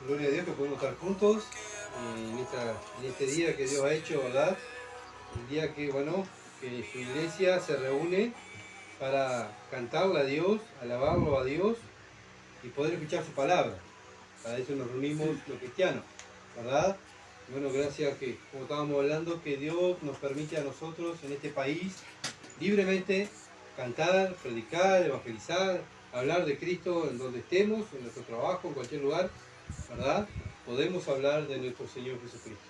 Gloria a Dios que podemos estar juntos en este día que Dios ha hecho, ¿verdad? El día que, bueno, que su iglesia se reúne para cantarle a Dios, alabarlo a Dios y poder escuchar su palabra. Para eso nos reunimos los cristianos, ¿verdad? Bueno, gracias que, como estábamos hablando, que Dios nos permite a nosotros en este país libremente cantar, predicar, evangelizar, hablar de Cristo en donde estemos, en nuestro trabajo, en cualquier lugar, ¿verdad? Podemos hablar de nuestro Señor Jesucristo.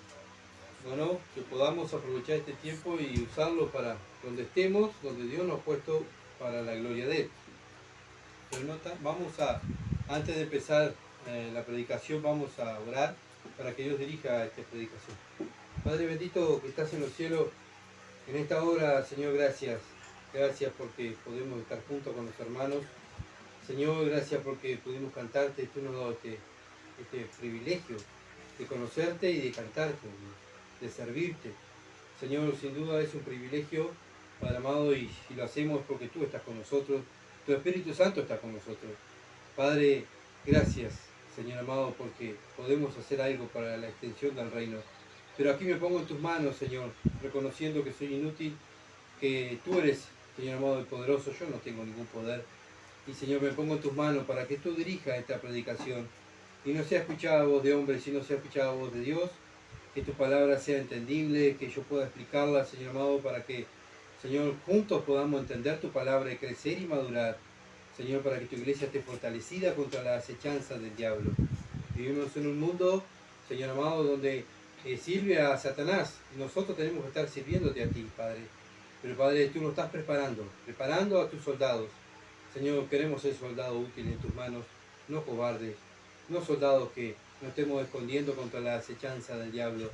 Bueno, que podamos aprovechar este tiempo y usarlo para donde estemos, donde Dios nos ha puesto para la gloria de Él. Pero antes de empezar la predicación, vamos a orar para que Dios dirija esta predicación. Padre bendito que estás en los cielos, en esta hora, Señor, gracias. Gracias porque podemos estar juntos con los hermanos. Señor, gracias porque pudimos cantarte. Tú nos has dado este privilegio de conocerte y de cantarte, de servirte. Señor, sin duda es un privilegio, Padre amado, y si lo hacemos es porque tú estás con nosotros. Tu Espíritu Santo está con nosotros. Padre, gracias, Señor amado, porque podemos hacer algo para la extensión del reino. Pero aquí me pongo en tus manos, Señor, reconociendo que soy inútil, que tú eres, Señor amado y poderoso, yo no tengo ningún poder. Y Señor, me pongo en tus manos para que tú dirijas esta predicación. Y no sea escuchada voz de hombre, sino sea escuchada voz de Dios. Que tu palabra sea entendible, que yo pueda explicarla, Señor amado, para que, Señor, juntos podamos entender tu palabra y crecer y madurar. Señor, para que tu iglesia esté fortalecida contra la acechanza del diablo. Vivimos en un mundo, Señor amado, donde sirve a Satanás. Y nosotros tenemos que estar sirviéndote a ti, Padre. Pero, Padre, tú nos estás preparando a tus soldados. Señor, queremos ser soldados útiles en tus manos, no cobardes, no soldados que nos estemos escondiendo contra la acechanza del diablo,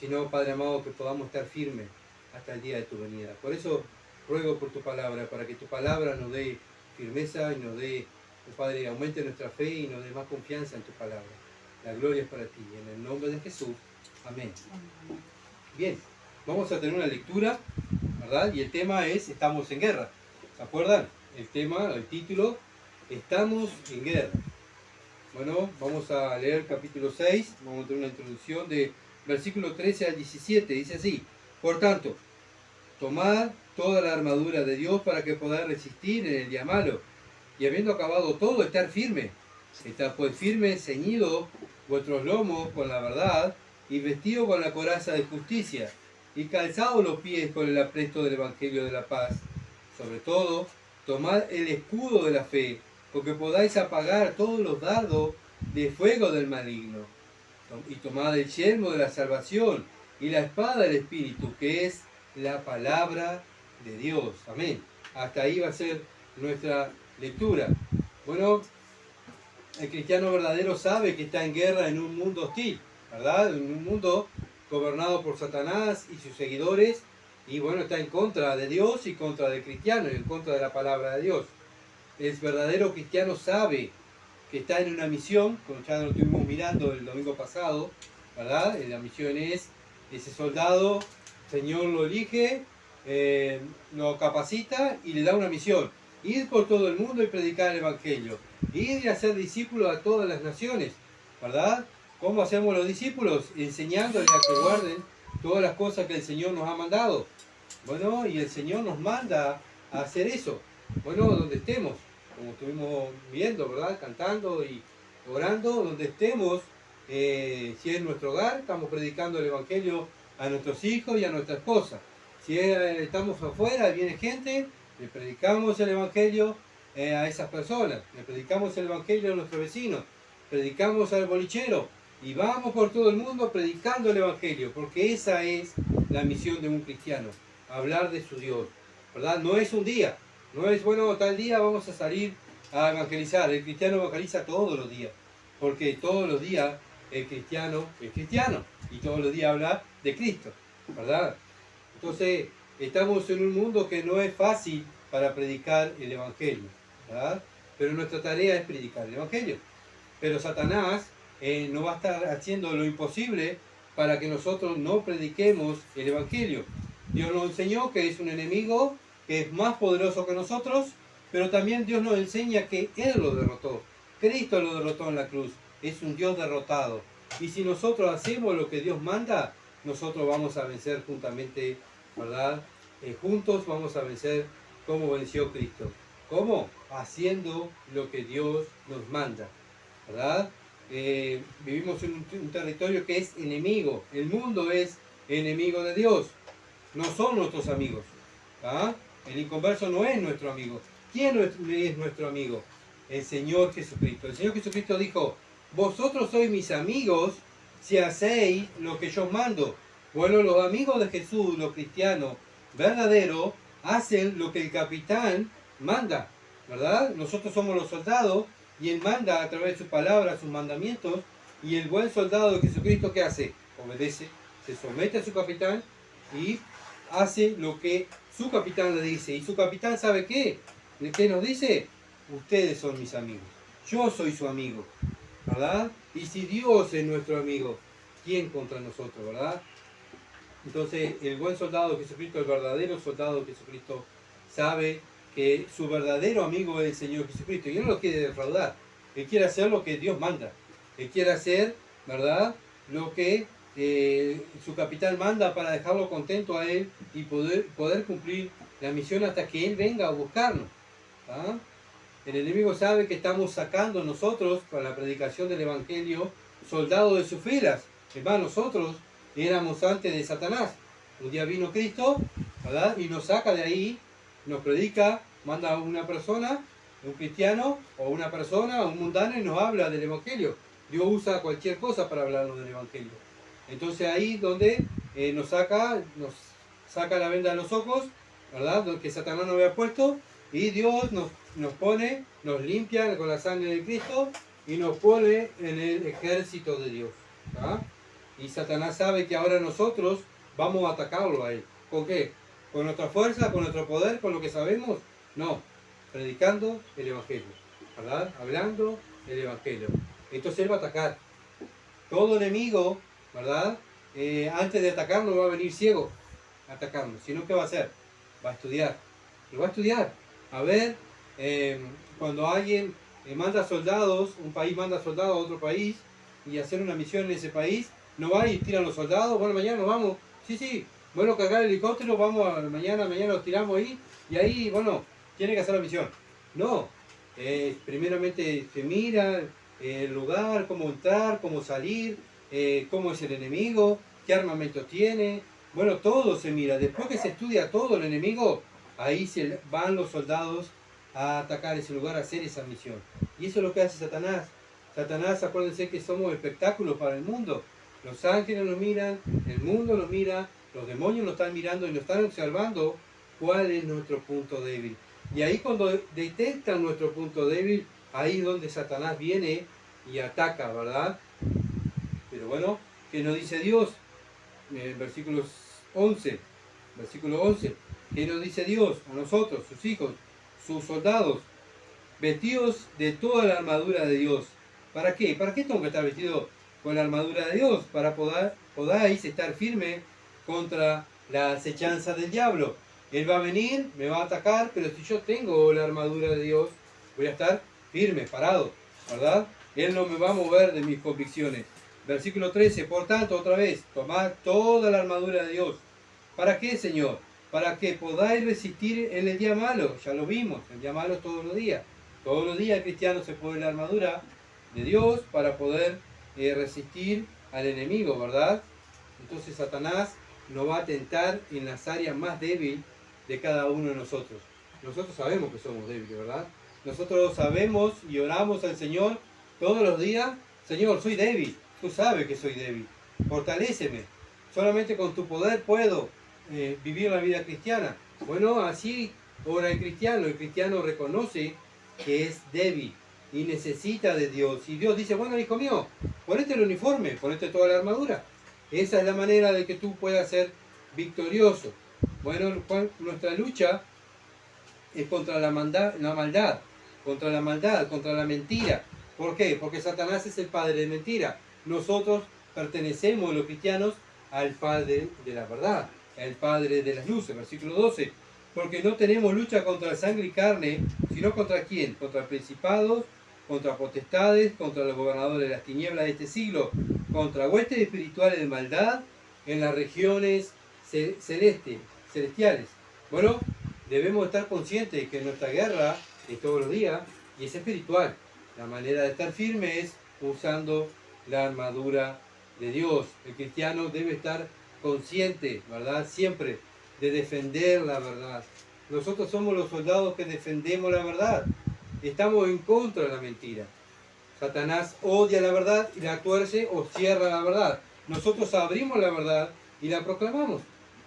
sino, Padre amado, que podamos estar firmes hasta el día de tu venida. Por eso ruego por tu palabra, para que tu palabra nos dé firmeza y nos dé, Padre, aumente nuestra fe y nos dé más confianza en tu palabra. La gloria es para ti, en el nombre de Jesús. Amén. Bien, vamos a tener una lectura, ¿verdad? Y el tema es Estamos en guerra. ¿Se acuerdan? El título, Estamos en guerra. Bueno, vamos a leer capítulo 6, vamos a tener una introducción de versículo 13 al 17, dice así: Por tanto, tomad toda la armadura de Dios para que podáis resistir en el día malo, y habiendo acabado todo, estar firme. Estad pues firme, ceñido vuestros lomos con la verdad, y vestido con la coraza de justicia, y calzados los pies con el apresto del Evangelio de la paz. Sobre todo, tomad el escudo de la fe, porque podáis apagar todos los dardos de fuego del maligno. Y tomad el yelmo de la salvación y la espada del Espíritu, que es la palabra de Dios. Amén. Hasta ahí va a ser nuestra lectura. Bueno, el cristiano verdadero sabe que está en guerra en un mundo hostil, ¿verdad? En un mundo gobernado por Satanás y sus seguidores, y bueno, está en contra de Dios y contra del cristiano, y en contra de la palabra de Dios. El verdadero cristiano sabe que está en una misión, como ya lo estuvimos mirando el domingo pasado, ¿verdad? La misión es, ese soldado, el Señor lo elige, lo capacita y le da una misión: ir por todo el mundo y predicar el Evangelio, ir y hacer discípulos a todas las naciones, ¿verdad? ¿Cómo hacemos los discípulos? Enseñándoles a que guarden todas las cosas que el Señor nos ha mandado. Bueno, y el Señor nos manda a hacer eso. Bueno, donde estemos, como estuvimos viendo, ¿verdad? Cantando y orando, donde estemos, si es nuestro hogar, estamos predicando el Evangelio a nuestros hijos y a nuestra esposa. Si estamos afuera, viene gente, le predicamos el Evangelio a esas personas, le predicamos el Evangelio a nuestros vecinos, predicamos al bolichero, y vamos por todo el mundo predicando el Evangelio, porque esa es la misión de un cristiano, hablar de su Dios, ¿verdad? No es un día, no es, bueno, tal día vamos a salir a evangelizar. El cristiano evangeliza todos los días, porque todos los días el cristiano es cristiano, y todos los días habla de Cristo, ¿verdad? Entonces, estamos en un mundo que no es fácil para predicar el Evangelio, ¿verdad? Pero nuestra tarea es predicar el Evangelio. Pero Satanás no va a estar haciendo lo imposible para que nosotros no prediquemos el Evangelio. Dios nos enseñó que es un enemigo que es más poderoso que nosotros, pero también Dios nos enseña que Él lo derrotó. Cristo lo derrotó en la cruz. es un Dios derrotado. Y si nosotros hacemos lo que Dios manda, nosotros vamos a vencer juntamente, ¿verdad? Juntos vamos a vencer como venció Cristo. ¿Cómo? Haciendo lo que Dios nos manda, ¿verdad? Vivimos en un territorio que es enemigo. El mundo es enemigo de Dios. No son nuestros amigos. ¿Ah? El inconverso no es nuestro amigo. ¿Quién es nuestro amigo? El Señor Jesucristo. El Señor Jesucristo dijo: vosotros sois mis amigos si hacéis lo que yo os mando. Bueno, los amigos de Jesús, los cristianos verdaderos, hacen lo que el capitán manda, ¿verdad? Nosotros somos los soldados y Él manda a través de sus palabras, sus mandamientos, y el buen soldado de Jesucristo, ¿qué hace? Obedece, se somete a su capitán y hace lo que su capitán le dice. ¿Y su capitán sabe qué? ¿Qué nos dice? Ustedes son mis amigos, yo soy su amigo, ¿verdad? Y si Dios es nuestro amigo, ¿quién contra nosotros, verdad? Entonces, el buen soldado de Jesucristo, el verdadero soldado de Jesucristo, sabe que su verdadero amigo es el Señor Jesucristo. Y Él no lo quiere defraudar. Él quiere hacer lo que Dios manda. Él quiere hacer, ¿verdad?, lo que su capitán manda para dejarlo contento a Él y poder cumplir la misión hasta que Él venga a buscarnos. ¿Ah? El enemigo sabe que estamos sacando nosotros, con la predicación del Evangelio, soldados de sus filas. Hermano, nosotros éramos antes de Satanás. Un día vino Cristo, ¿verdad?, y nos saca de ahí, nos predica, manda a una persona, un cristiano, o una persona, un mundano, y nos habla del Evangelio. Dios usa cualquier cosa para hablarnos del Evangelio. Entonces ahí donde nos saca la venda de los ojos, ¿verdad?, que Satanás nos había puesto, y Dios nos pone, nos limpia con la sangre de Cristo y nos pone en el ejército de Dios. ¿Ah? Y Satanás sabe que ahora nosotros vamos a atacarlo a él. ¿Con qué? ¿Con nuestra fuerza, con nuestro poder, con lo que sabemos? No, predicando el Evangelio, ¿verdad? Hablando el Evangelio. Entonces él va a atacar. Todo enemigo, ¿verdad?, antes de atacarnos va a venir ciego a atacarnos. Sino, ¿qué va a hacer? Va a estudiar. Lo va a estudiar. A ver, cuando alguien manda soldados, un país manda soldados a otro país y hacer una misión en ese país, no va y tiran los soldados. Bueno, mañana nos vamos. Sí, bueno, cargar el helicóptero, vamos mañana los tiramos ahí y ahí, bueno, tiene que hacer la misión. No, primeramente se mira el lugar, cómo entrar, cómo salir, cómo es el enemigo, qué armamento tiene. Bueno, todo se mira. Después que se estudia todo el enemigo, ahí van los soldados a atacar ese lugar, a hacer esa misión. Y eso es lo que hace Satanás. Satanás, acuérdense que somos espectáculos para el mundo. Los ángeles nos miran, el mundo nos mira, los demonios nos están mirando y nos están observando cuál es nuestro punto débil. Y ahí cuando detectan nuestro punto débil, ahí es donde Satanás viene y ataca, ¿verdad? Pero bueno, ¿qué nos dice Dios? Versículo 11, ¿qué nos dice Dios a nosotros, sus hijos, sus soldados? Vestidos de toda la armadura de Dios. ¿Para qué? ¿Para qué tengo que estar vestido con la armadura de Dios? Para podáis estar firme contra la acechanza del diablo. Él va a venir, me va a atacar, pero si yo tengo la armadura de Dios, voy a estar firme, parado, ¿verdad? Él no me va a mover de mis convicciones. Versículo 13, por tanto, otra vez, tomad toda la armadura de Dios. ¿Para qué, Señor? Para que podáis resistir en el día malo. Ya lo vimos, el día malo es todos los días. Todos los días el cristiano se pone la armadura de Dios para poder resistir al enemigo, ¿verdad? Entonces Satanás nos va a tentar en las áreas más débiles de cada uno de nosotros. Nosotros sabemos que somos débiles, ¿verdad? Nosotros sabemos y oramos al Señor todos los días: Señor, soy débil, tú sabes que soy débil, fortaléceme, solamente con tu poder puedo vivir la vida cristiana. Bueno, así ora el cristiano reconoce que es débil y necesita de Dios. Y Dios dice: bueno, hijo mío, ponete el uniforme, ponete toda la armadura. Esa es la manera de que tú puedas ser victorioso. Bueno, nuestra lucha es contra la maldad, contra la mentira. ¿Por qué? Porque Satanás es el padre de mentira. Nosotros pertenecemos, los cristianos, al Padre de la verdad, al Padre de las luces. Versículo 12. Porque no tenemos lucha contra sangre y carne, sino contra ¿quién? Contra principados, contra potestades, contra los gobernadores de las tinieblas de este siglo, contra huestes espirituales de maldad en las regiones celestiales. Bueno, debemos estar conscientes de que nuestra guerra es todos los días y es espiritual. La manera de estar firme es usando la armadura de Dios. El cristiano debe estar consciente, ¿verdad? Siempre de defender la verdad. Nosotros somos los soldados que defendemos la verdad. Estamos en contra de la mentira. Satanás odia la verdad y la tuerce o cierra la verdad. Nosotros abrimos la verdad y la proclamamos.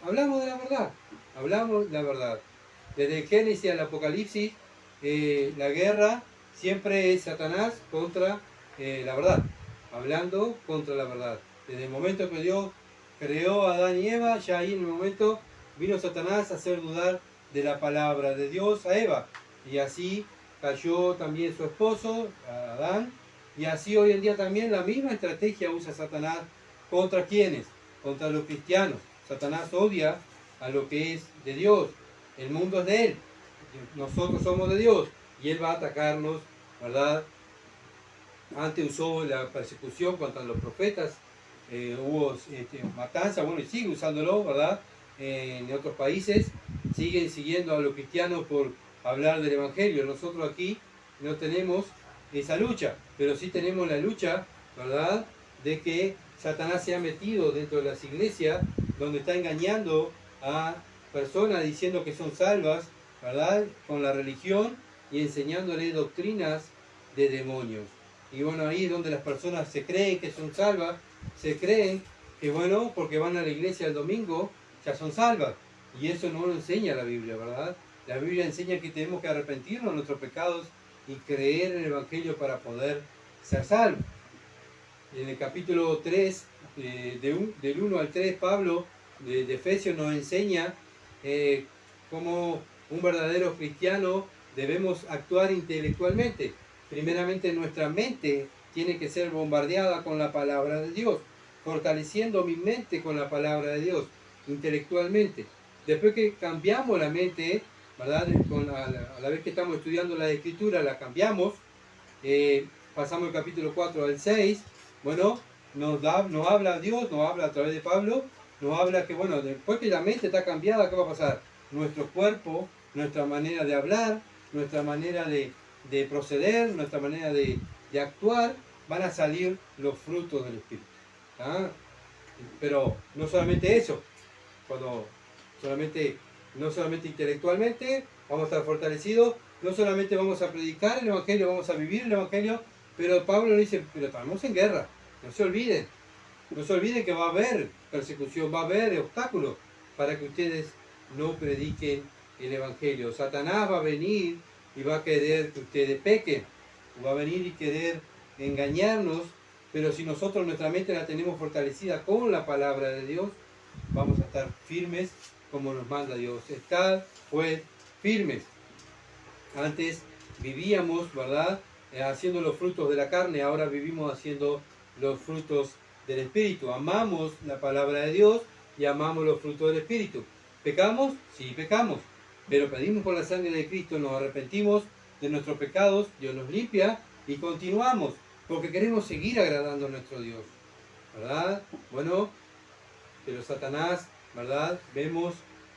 Hablamos de la verdad. Hablamos de la verdad. Desde el Génesis al Apocalipsis, la guerra siempre es Satanás contra la verdad. Hablando contra la verdad. Desde el momento que Dios creó a Adán y Eva, ya ahí en el momento vino Satanás a hacer dudar de la palabra de Dios a Eva. Y así cayó también su esposo, Adán. Y así hoy en día también la misma estrategia usa Satanás contra quienes, contra los cristianos. Satanás odia a lo que es de Dios. El mundo es de él. Nosotros somos de Dios. Y él va a atacarnos, ¿verdad? Antes usó la persecución contra los profetas. Hubo matanza, bueno, y sigue usándolo, ¿verdad? En otros países siguen siguiendo a los cristianos por hablar del Evangelio. Nosotros aquí no tenemos esa lucha, pero sí tenemos la lucha, ¿verdad?, de que Satanás se ha metido dentro de las iglesias, donde está engañando a personas diciendo que son salvas, ¿verdad?, con la religión y enseñándoles doctrinas de demonios. Y bueno, ahí es donde las personas se creen que son salvas, se creen que, bueno, porque van a la iglesia el domingo, ya son salvas. Y eso no lo enseña la Biblia, ¿verdad? La Biblia enseña que tenemos que arrepentirnos de nuestros pecados y creer en el Evangelio para poder ser salvos. En el capítulo 3, del 1 al 3, Pablo de Efesios nos enseña cómo un verdadero cristiano debemos actuar intelectualmente. Primeramente, nuestra mente tiene que ser bombardeada con la palabra de Dios, fortaleciendo mi mente con la palabra de Dios, intelectualmente. Después que cambiamos la mente, ¿verdad?, a la vez que estamos estudiando la Escritura, la cambiamos, pasamos el capítulo 4 al 6, bueno, nos habla Dios, nos habla a través de Pablo, nos habla que, bueno, después que la mente está cambiada, ¿qué va a pasar? Nuestro cuerpo, nuestra manera de hablar, nuestra manera de proceder, nuestra manera de actuar, van a salir los frutos del Espíritu. ¿Ah? Pero no solamente eso, no solamente intelectualmente vamos a estar fortalecidos, no solamente vamos a predicar el Evangelio, vamos a vivir el Evangelio, pero Pablo dice, pero estamos en guerra, no se olviden que va a haber persecución, va a haber obstáculos para que ustedes no prediquen el Evangelio. Satanás va a venir y va a querer que ustedes pequen, va a venir y querer engañarnos, pero si nosotros nuestra mente la tenemos fortalecida con la palabra de Dios, vamos a estar firmes como nos manda Dios. Estad pues firmes. Antes vivíamos, ¿verdad?, haciendo los frutos de la carne, ahora vivimos haciendo los frutos del Espíritu. Amamos la palabra de Dios y amamos los frutos del Espíritu. ¿Pecamos? Sí, pecamos. Pero pedimos por la sangre de Cristo, nos arrepentimos de nuestros pecados, Dios nos limpia y continuamos, porque queremos seguir agradando a nuestro Dios, ¿verdad? Bueno, pero Satanás, ¿verdad? Vemos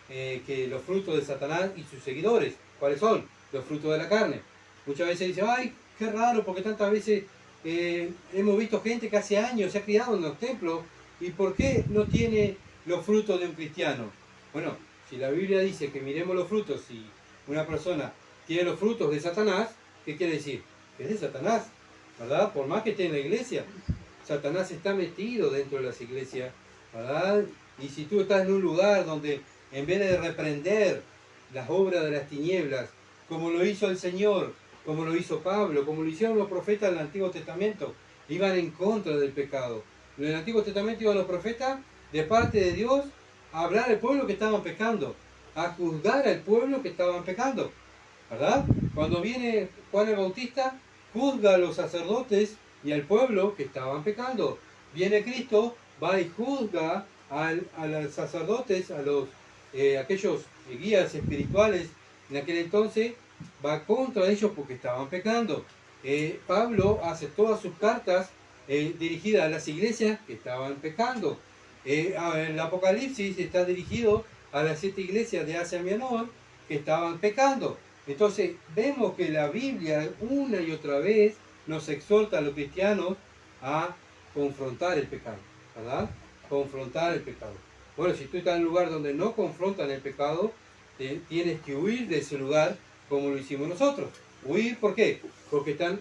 que los frutos de Satanás y sus seguidores, ¿cuáles son? Los frutos de la carne. Muchas veces dicen, ay, qué raro, porque tantas veces hemos visto gente que hace años se ha criado en los templos, ¿y por qué no tiene los frutos de un cristiano? Bueno, si la Biblia dice que miremos los frutos, si una persona tiene los frutos de Satanás, ¿qué quiere decir? Que es de Satanás, ¿verdad? Por más que esté en la iglesia, Satanás está metido dentro de las iglesias, ¿verdad? Y si tú estás en un lugar donde en vez de reprender las obras de las tinieblas, como lo hizo el Señor, como lo hizo Pablo, como lo hicieron los profetas del Antiguo Testamento, iban en contra del pecado. En el Antiguo Testamento iban los profetas de parte de Dios a hablar al pueblo que estaban pecando, a juzgar al pueblo que estaban pecando, ¿verdad? Cuando viene Juan el Bautista, juzga a los sacerdotes y al pueblo que estaban pecando. Viene Cristo, va y juzga a los sacerdotes, a aquellos guías espirituales en aquel entonces, va contra ellos porque estaban pecando. Pablo hace todas sus cartas dirigidas a las iglesias que estaban pecando. El Apocalipsis está dirigido a las 7 iglesias de Asia Menor que estaban pecando. Entonces vemos que la Biblia una y otra vez nos exhorta a los cristianos a confrontar el pecado, ¿verdad? Confrontar el pecado. Bueno, si tú estás en un lugar donde no confrontan el pecado, tienes que huir de ese lugar como lo hicimos nosotros. ¿Huir por qué? Porque están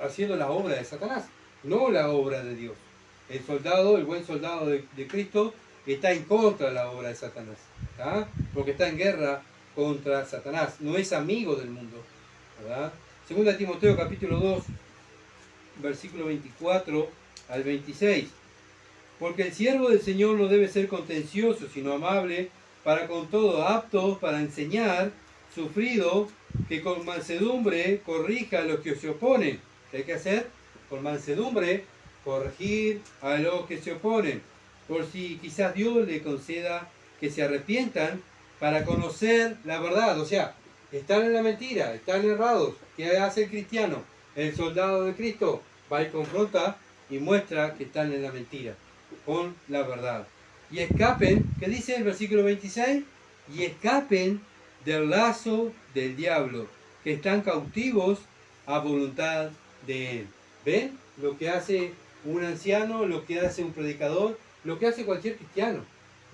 haciendo la obra de Satanás, no la obra de Dios. El soldado, el buen soldado de Cristo, está en contra de la obra de Satanás, ¿verdad? Porque está en guerra contra Satanás, no es amigo del mundo, ¿verdad? Segunda Timoteo capítulo 2, versículo 24 al 26. Porque el siervo del Señor no debe ser contencioso, sino amable, para con todo apto para enseñar, sufrido, que con mansedumbre corrija a los que se oponen. ¿Qué hay que hacer? Con mansedumbre corregir a los que se oponen, por si quizás Dios le conceda que se arrepientan para conocer la verdad. O sea, están en la mentira, están errados. ¿Qué hace el cristiano? El soldado de Cristo va y confronta y muestra que están en la mentira con la verdad. Y escapen, ¿qué dice el versículo 26? Y escapen del lazo del diablo, que están cautivos a voluntad de él. ¿Ven lo que hace un anciano, lo que hace un predicador, lo que hace cualquier cristiano?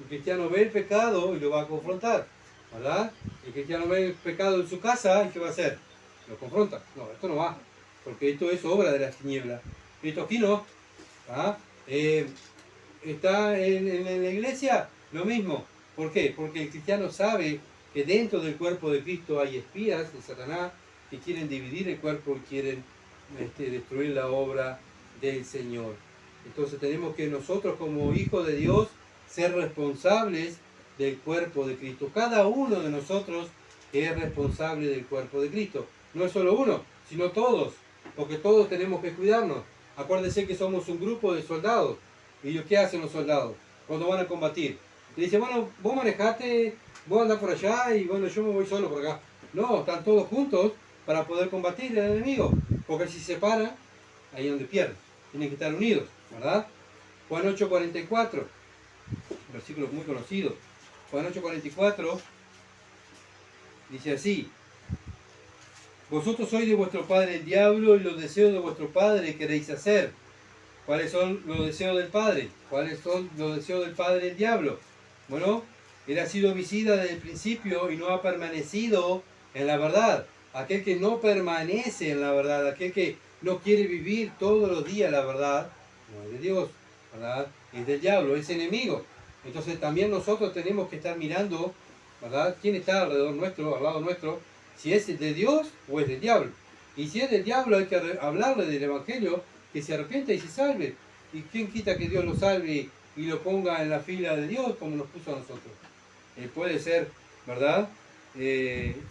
El cristiano ve el pecado y lo va a confrontar, ¿verdad? El cristiano ve el pecado en su casa y ¿qué va a hacer? Lo confronta. No, esto no va, porque esto es obra de las tinieblas. Esto aquí no. ¿Ah? Está en la iglesia lo mismo. ¿Por qué? Porque el cristiano sabe que dentro del cuerpo de Cristo hay espías de Satanás que quieren dividir el cuerpo y quieren destruir la obra del Señor. Entonces tenemos que nosotros como hijos de Dios ser responsables del cuerpo de Cristo. Cada uno de nosotros es responsable del cuerpo de Cristo. No es solo uno, sino todos, porque todos tenemos que cuidarnos. Acuérdense que somos un grupo de soldados. ¿Y qué hacen los soldados cuando van a combatir? Le dicen, bueno, vos manejate, vos andás por allá y bueno, yo me voy solo por acá. No, están todos juntos para poder combatir al enemigo, porque si se separan, ahí es donde pierden. Tienen que estar unidos, ¿verdad? Juan 8:44, versículo muy conocido. Juan 8:44 dice así: vosotros sois de vuestro padre el diablo y los deseos de vuestro padre queréis hacer. ¿Cuáles son los deseos del padre? ¿Cuáles son los deseos del padre el diablo? Bueno, él ha sido homicida desde el principio y no ha permanecido en la verdad. Aquel que no permanece en la verdad, aquel que no quiere vivir todos los días la verdad, no es de Dios, ¿verdad? Es del diablo, es enemigo. Entonces también nosotros tenemos que estar mirando, ¿verdad? ¿Quién está alrededor nuestro, al lado nuestro? Si es de Dios o es del diablo. Y si es del diablo hay que hablarle del evangelio, que se arrepienta y se salve. ¿Y quién quita que Dios lo salve y lo ponga en la fila de Dios como nos puso a nosotros? Puede ser, ¿verdad?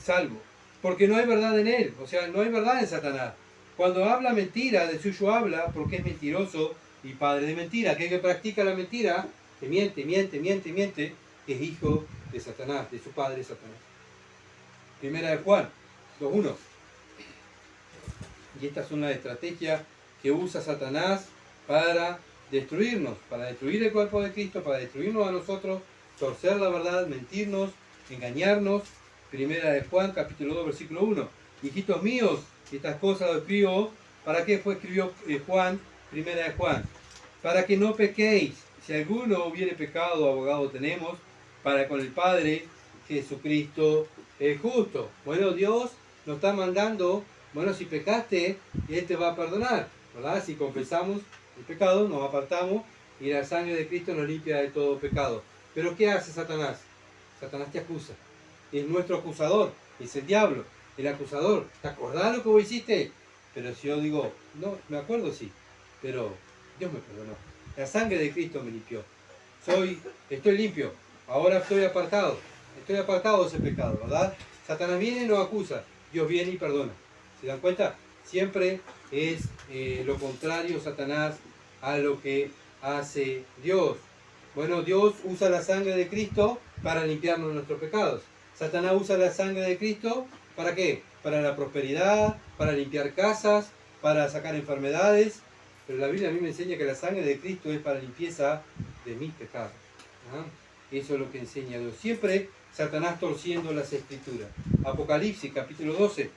Salvo. Porque no hay verdad en él, o sea, no hay verdad en Satanás. Cuando habla mentira, de suyo habla porque es mentiroso y padre de mentira. Aquel que practica la mentira, que miente, es hijo de Satanás, de su padre Satanás. Primera de Juan 2:1. Y estas son las estrategias que usa Satanás para destruirnos, para destruir el cuerpo de Cristo, para destruirnos a nosotros, torcer la verdad, mentirnos, engañarnos. Primera de Juan, capítulo 2, versículo 1. Hijitos míos, estas cosas lo escribo. ¿Para qué escribió Juan? Primera de Juan. Para que no pequéis. Si alguno hubiere pecado, abogado tenemos para con el Padre, Jesucristo el justo. Bueno, Dios nos está mandando, bueno, si pecaste, Él te va a perdonar, ¿verdad? Si confesamos el pecado, nos apartamos y la sangre de Cristo nos limpia de todo pecado. Pero ¿qué hace Satanás? Satanás te acusa. Es nuestro acusador, es el diablo, el acusador. ¿Te acordás lo que vos hiciste? Pero si yo digo, no, me acuerdo sí, pero Dios me perdonó. La sangre de Cristo me limpió. Estoy limpio, ahora estoy apartado de ese pecado, ¿verdad? Satanás viene y nos acusa, Dios viene y perdona. ¿Se dan cuenta? Siempre es lo contrario Satanás a lo que hace Dios. Bueno, Dios usa la sangre de Cristo para limpiarnos de nuestros pecados. Satanás usa la sangre de Cristo ¿para qué? Para la prosperidad, para limpiar casas, para sacar enfermedades, pero la Biblia a mí me enseña que la sangre de Cristo es para limpieza de mis pecados. ¿Ah? Eso es lo que enseña Dios. Siempre Satanás torciendo las Escrituras. Apocalipsis, capítulo 12.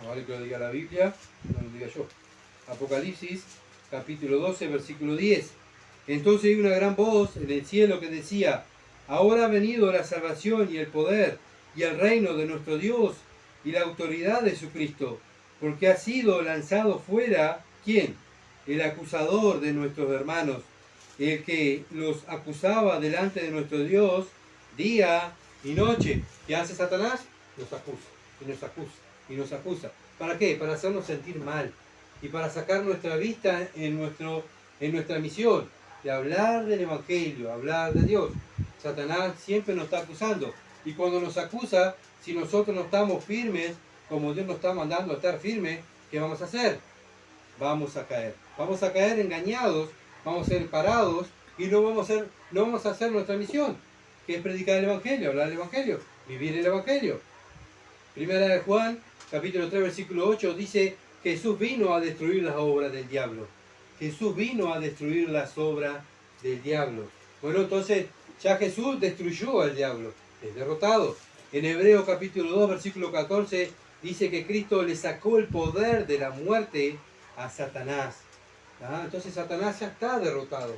No vale que lo diga la Biblia, no lo diga yo. Apocalipsis, capítulo 12, versículo 10. Entonces hay una gran voz en el cielo que decía: ahora ha venido la salvación y el poder y el reino de nuestro Dios y la autoridad de su Cristo, porque ha sido lanzado fuera, ¿quién? El acusador de nuestros hermanos, el que los acusaba delante de nuestro Dios día y noche. ¿Qué hace Satanás? Nos acusa, y nos acusa, y nos acusa. ¿Para qué? Para hacernos sentir mal y para sacar nuestra vista en nuestra misión de hablar del Evangelio, hablar de Dios. Satanás siempre nos está acusando, y cuando nos acusa, si nosotros no estamos firmes, como Dios nos está mandando a estar firmes, ¿qué vamos a hacer? Vamos a caer engañados, vamos a ser parados y no vamos a hacer nuestra misión, que es predicar el Evangelio, hablar del Evangelio, vivir el Evangelio. Primera de Juan, capítulo 3, versículo 8, dice: Jesús vino a destruir las obras del diablo. Jesús vino a destruir las obras del diablo. Bueno, entonces ya Jesús destruyó al diablo, es derrotado. En Hebreos capítulo 2, versículo 14, dice que Cristo le sacó el poder de la muerte a Satanás. ¿Ah? Entonces Satanás ya está derrotado.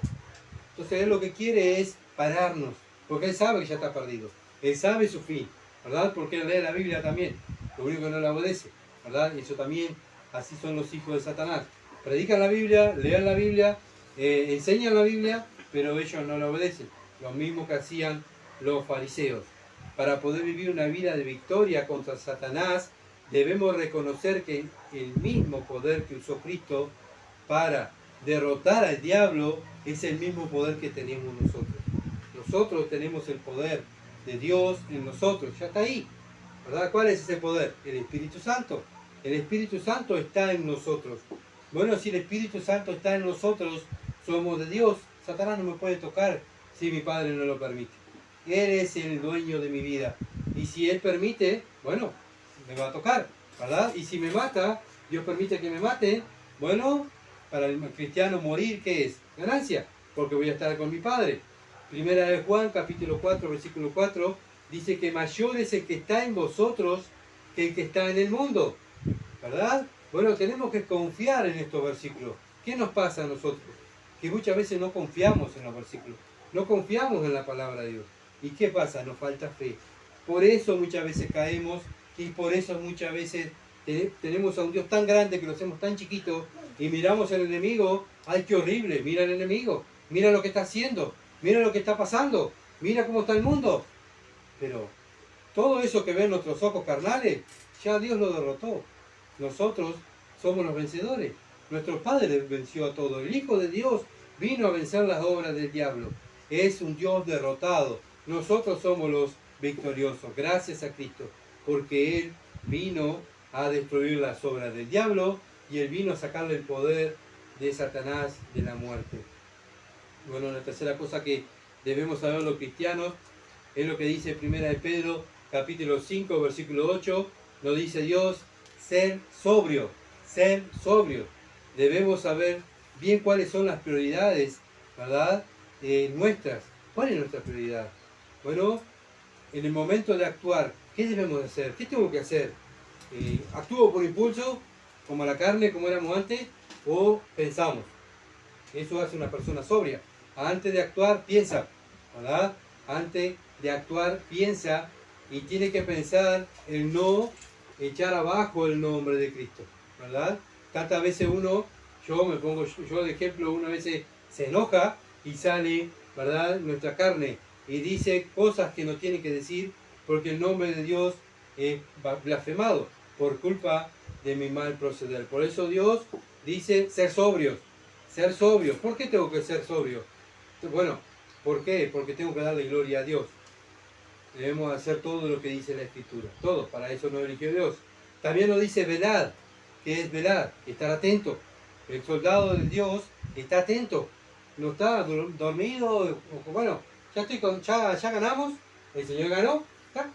Entonces él lo que quiere es pararnos, porque él sabe que ya está perdido. Él sabe su fin, ¿verdad? Porque él lee la Biblia también. Lo único que no la obedece, ¿verdad? Y eso también, así son los hijos de Satanás. Predican la Biblia, lean la Biblia, enseñan la Biblia, pero ellos no la obedecen. Lo mismo que hacían los fariseos. Para poder vivir una vida de victoria contra Satanás, debemos reconocer que el mismo poder que usó Cristo para derrotar al diablo es el mismo poder que tenemos nosotros. Nosotros tenemos el poder de Dios en nosotros, ya está ahí, ¿verdad? ¿Cuál es ese poder? El Espíritu Santo. El Espíritu Santo está en nosotros. Bueno, si el Espíritu Santo está en nosotros, somos de Dios. Satanás no me puede tocar si mi Padre no lo permite. Él es el dueño de mi vida. Y si Él permite, bueno, me va a tocar, ¿verdad? Y si me mata, Dios permite que me mate, bueno, para el cristiano morir, ¿qué es? Ganancia, porque voy a estar con mi Padre. Primera de Juan, capítulo 4, versículo 4, dice que mayor es el que está en vosotros que el que está en el mundo, ¿verdad? Bueno, tenemos que confiar en estos versículos. ¿Qué nos pasa a nosotros? Que muchas veces no confiamos en los versículos, no confiamos en la palabra de Dios. ¿Y qué pasa? Nos falta fe. Por eso muchas veces caemos y por eso muchas veces tenemos a un Dios tan grande que lo hacemos tan chiquito y miramos al enemigo. ¡Ay, qué horrible! Mira al enemigo, mira lo que está haciendo, mira lo que está pasando, mira cómo está el mundo. Pero todo eso que ven nuestros ojos carnales, ya Dios lo derrotó. Nosotros somos los vencedores. Nuestro Padre venció a todo. El Hijo de Dios vino a vencer las obras del diablo. Es un Dios derrotado. Nosotros somos los victoriosos, gracias a Cristo, porque Él vino a destruir las obras del diablo y Él vino a sacarle el poder de Satanás de la muerte. Bueno, la tercera cosa que debemos saber los cristianos es lo que dice Primera de Pedro, capítulo 5, versículo 8. Nos dice Dios: ser sobrio, ser sobrio. Debemos saber bien cuáles son las prioridades, ¿verdad? Nuestras. ¿Cuál es nuestra prioridad? Bueno, en el momento de actuar, ¿qué debemos hacer? ¿Qué tengo que hacer? ¿Actúo por impulso, como la carne, como éramos antes, o pensamos? Eso hace una persona sobria. Antes de actuar, piensa, ¿verdad? Antes de actuar, piensa y tiene que pensar en no echar abajo el nombre de Cristo, ¿verdad? Tantas veces yo de ejemplo, una vez se enoja y sale, ¿verdad?, nuestra carne y dice cosas que no tiene que decir porque el nombre de Dios es blasfemado por culpa de mi mal proceder. Por eso Dios dice ser sobrios, ser sobrios. ¿Por qué tengo que ser sobrio? Bueno, ¿por qué? Porque tengo que darle gloria a Dios. Debemos hacer todo lo que dice la Escritura, todo, para eso nos eligió Dios. También nos dice velad. ¿Qué es velar? Estar atento. El soldado de Dios está atento, no está dormido. Bueno, ya ganamos, el Señor ganó, ya